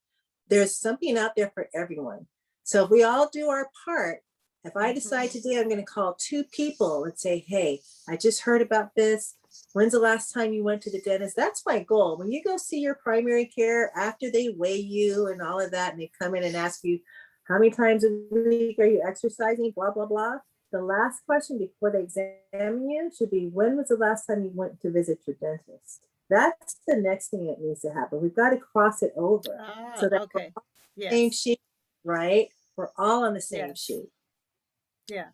There's something out there for everyone. So if we all do our part, if I decide today I'm going to call 2 people and say, hey, I just heard about this. When's the last time you went to the dentist? That's my goal. When you go see your primary care, after they weigh you and all of that, and they come in and ask you, how many times a week are you exercising, blah, blah, blah. The last question before they examine you should be, when was the last time you went to visit your dentist? That's the next thing that needs to happen. We've got to cross it over. So that same sheet, right? We're all on the same sheet. Yeah.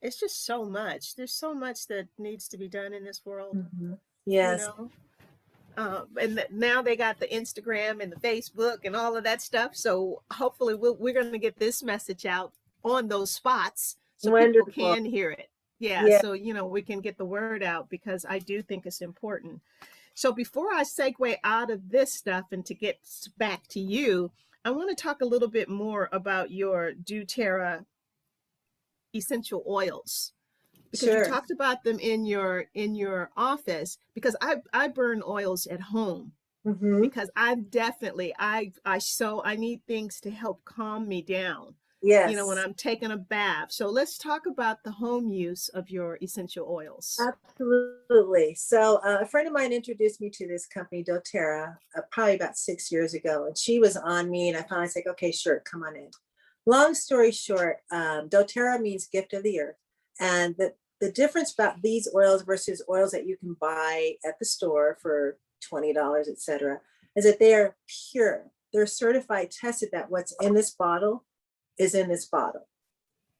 It's just so much. There's so much that needs to be done in this world. Yes. And now they got the Instagram and the Facebook and all of that stuff. So hopefully we're going to get this message out on those spots so people can hear it. Yeah. So, we can get the word out, because I do think it's important. So before I segue out of this stuff and to get back to you, I want to talk a little bit more about your Doterra essential oils, because you talked about them in your office, because I burn oils at home, because I'm definitely I need things to help calm me down. Yes. When I'm taking a bath. So let's talk about the home use of your essential oils. Absolutely. So a friend of mine introduced me to this company, Doterra, probably about 6 years ago. And she was on me, and I finally said, okay, sure, come on in. Long story short, Doterra means gift of the earth. And the difference about these oils versus oils that you can buy at the store for $20, et cetera, is that they are pure. They're certified, tested that what's in this bottle is in this bottle.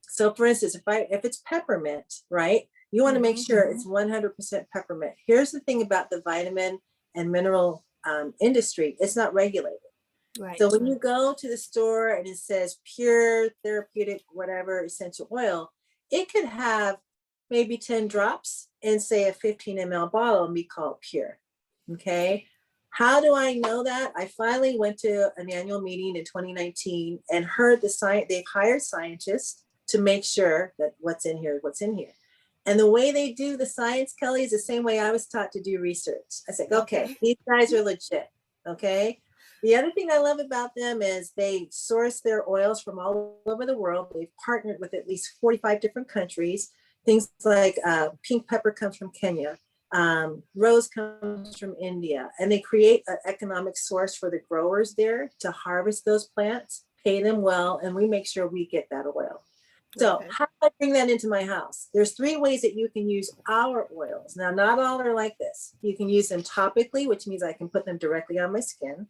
So for instance, if it's peppermint, right, you want to make sure it's 100% peppermint. Here's the thing about the vitamin and mineral industry, it's not regulated. Right. So when you go to the store and it says pure, therapeutic, whatever, essential oil, it could have maybe 10 drops in, say, a 15 ml bottle and be called pure. Okay. How do I know that? I finally went to an annual meeting in 2019 and heard they've hired scientists to make sure that what's in here. And the way they do the science, Kelly, is the same way I was taught to do research. I said, okay, these guys are legit. Okay. The other thing I love about them is they source their oils from all over the world. They've partnered with at least 45 different countries. Things like pink pepper comes from Kenya. Rose comes from India, and they create an economic source for the growers there to harvest those plants, pay them well, and we make sure we get that oil. So how do I bring that into my house? There's 3 ways that you can use our oils. Now, not all are like this. You can use them topically, which means I can put them directly on my skin,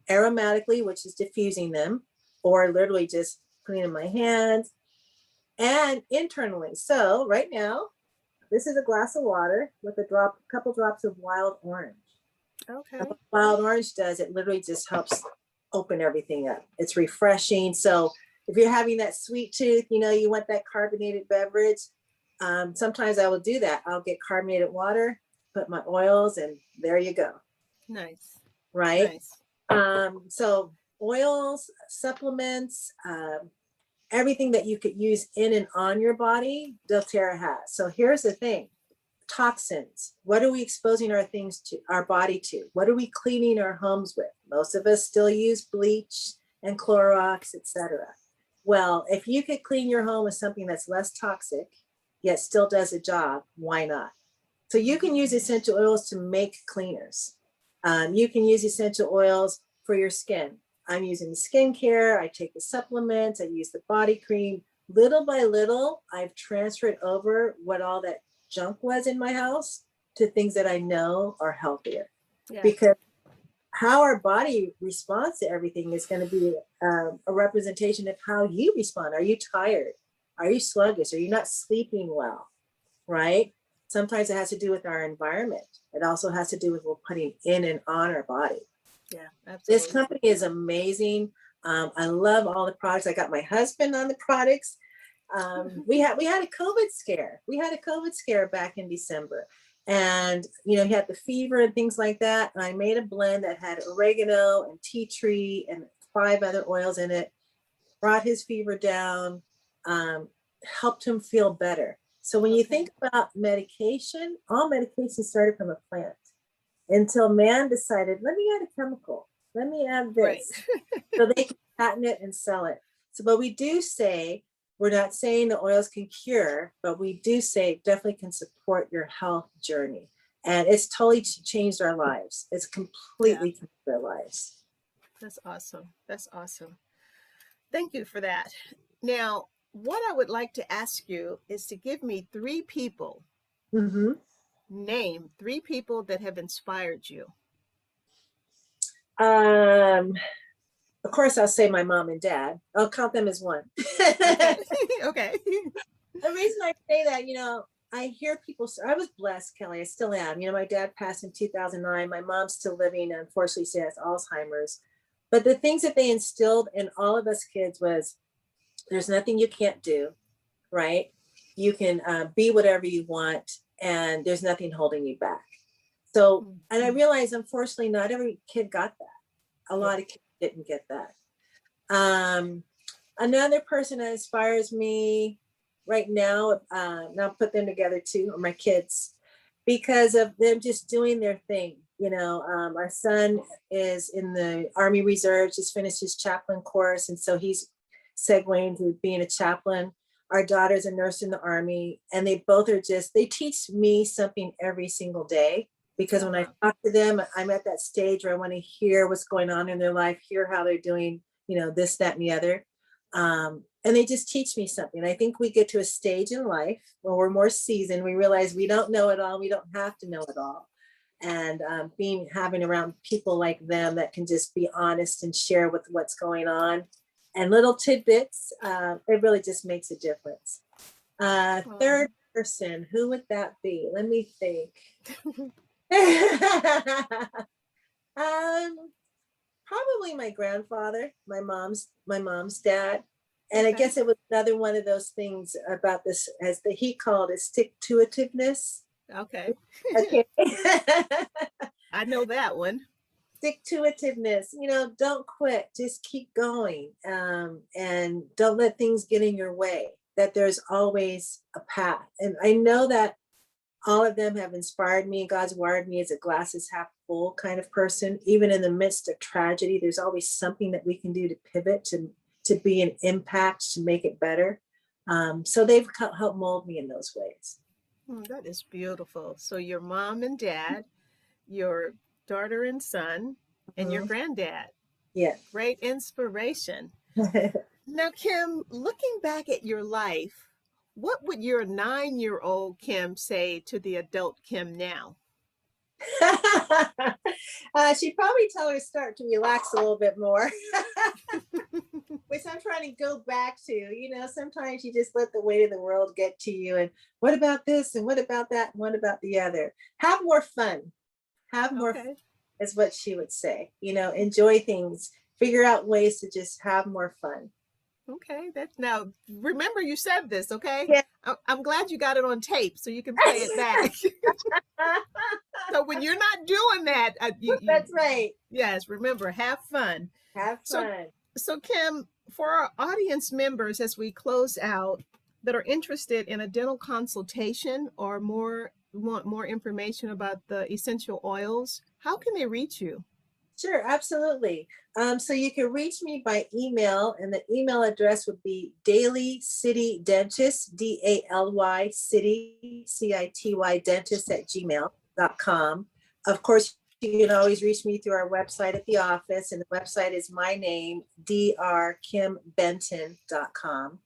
aromatically, which is diffusing them, or literally just putting in my hands, and internally. So right now, this is a glass of water with a couple drops of wild orange. Okay. And what wild orange does, it literally just helps open everything up. It's refreshing. So if you're having that sweet tooth, you want that carbonated beverage. Sometimes I will do that. I'll get carbonated water, put my oils, and there you go. Nice. Right. Nice. So oils, supplements, everything that you could use in and on your body, Doterra has. So here's the thing. Toxins. What are we exposing our body to? What are we cleaning our homes with? Most of us still use bleach and Clorox, etc. Well, if you could clean your home with something that's less toxic, yet still does a job, why not? So you can use essential oils to make cleaners. You can use essential oils for your skin. I'm using the skincare. I take the supplements. I use the body cream. Little by little, I've transferred over what all that junk was in my house to things that I know are healthier. Yeah. Because how our body responds to everything is going to be a representation of how you respond. Are you tired? Are you sluggish? Are you not sleeping well? Right? Sometimes it has to do with our environment. It also has to do with what we're putting in and on our body. Yeah, absolutely. This company is amazing. I love all the products. I got my husband on the products. We had a COVID scare. We had a COVID scare back in December. And, he had the fever and things like that. And I made a blend that had oregano and tea tree and 5 other oils in it, brought his fever down, helped him feel better. So when you think about medication, all medication started from a plant until man decided, let me add a chemical. Let me add this. Right. So they can patent it and sell it. So, but we do say, we're not saying the oils can cure, but we do say it definitely can support your health journey. And it's totally changed our lives. It's completely changed our lives. That's awesome. That's awesome. Thank you for that. Now, what I would like to ask you is to give me 3 people. Mm-hmm. Name 3 people that have inspired you. Of course, I'll say my mom and dad. I'll count them as one. Okay. The reason I say that, I hear people, I was blessed, Kelly, I still am. My dad passed in 2009. My mom's still living, unfortunately, she has Alzheimer's. But the things that they instilled in all of us kids was, there's nothing you can't do, right? You can be whatever you want, and there's nothing holding you back. So, and I realize, unfortunately, not every kid got that. A lot of kids didn't get that. Another person that inspires me right now, and I'll put them together too, are my kids, because of them just doing their thing. Our son is in the Army Reserve, just finished his chaplain course, and so he's segueing to being a chaplain. Our daughter's a nurse in the Army, and they both are they teach me something every single day. Because when I talk to them, I'm at that stage where I want to hear what's going on in their life, hear how they're doing, this, that, and the other. And they just teach me something. I think we get to a stage in life where we're more seasoned. We realize we don't know it all. We don't have to know it all. And having around people like them that can just be honest and share with what's going on and little tidbits, it really just makes a difference. Third person, who would that be? Let me think. Probably my grandfather, my mom's dad. And I Okay. guess it was another one of those things about this, as he called it, stick-to-itiveness. Okay. Okay. I know that one. Stick-to-itiveness, don't quit, just keep going, and don't let things get in your way, that there's always a path. And I know that all of them have inspired me. God's wired me as a glasses half full kind of person. Even in the midst of tragedy, there's always something that we can do to pivot, to be an impact, to make it better. So they've helped mold me in those ways. That is beautiful. So your mom and dad, your daughter and son, and your Mhm. granddad. Yeah. Great inspiration. Now, Kim, looking back at your life, what would your 9-year-old Kim say to the adult Kim now? She'd probably tell her to start to relax a little bit more. Which I'm trying to go back to. Sometimes you just let the weight of the world get to you. And what about this? And what about that? And what about the other? Have more fun. Have more fun Okay. is what she would say. Enjoy things. Figure out ways to just have more fun. Okay. Now, remember you said this, okay? Yeah. I'm glad you got it on tape so you can play it back. So when you're not doing that, That's right. Yes, remember, have fun. Have fun. So Kim, for our audience members, as we close out, that are interested in a dental consultation or want more information about the essential oils, how can they reach you? Sure, absolutely. So you can reach me by email, and the email address would be Daly City Dentist, DALY City, CITY Dentist @gmail.com. Of course, you can always reach me through our website at the office, and the website is my name, drkimbenton.com.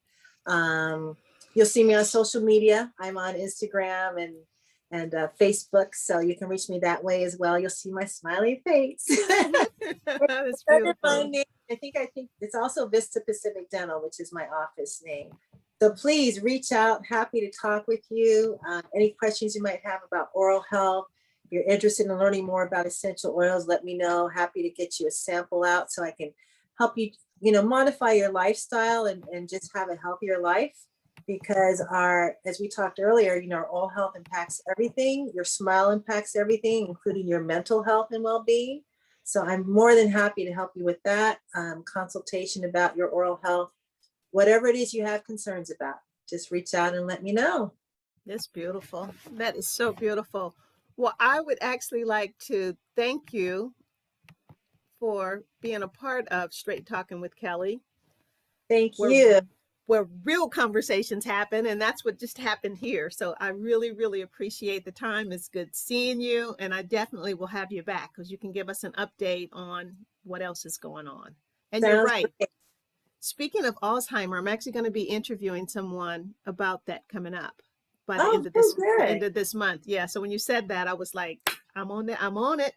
You'll see me on social media. I'm on Instagram and Facebook, so you can reach me that way as well. You'll see my smiling face. That's beautiful. My name. I think it's also Vista Pacific Dental, which is my office name. So please reach out. Happy to talk with you. Any questions you might have about oral health. If you're interested in learning more about essential oils, let me know. Happy to get you a sample out so I can help you, modify your lifestyle and just have a healthier life. Because as we talked earlier, our oral health impacts everything. Your smile impacts everything, including your mental health and well-being. So I'm more than happy to help you with that consultation about your oral health. Whatever it is you have concerns about, just reach out and let me know. That's beautiful. That is so beautiful. Well, I would actually like to thank you for being a part of Straight Talking with Kelly. Thank you. Where real conversations happen, and that's what just happened here. So I really, really appreciate the time. It's good seeing you, and I definitely will have you back because you can give us an update on what else is going on. And you're right. Great. Speaking of Alzheimer, I'm actually going to be interviewing someone about that coming up by the end of this month. Yeah. So when you said that, I was like, I'm on it. I'm on it.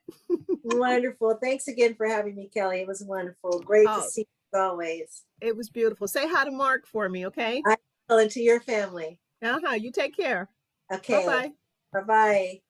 Wonderful. Thanks again for having me, Kelly. It was wonderful. Great to see you as always. It was beautiful. Say hi to Mark for me, okay? I will, and to your family. You take care. Okay. Bye-bye. Bye-bye.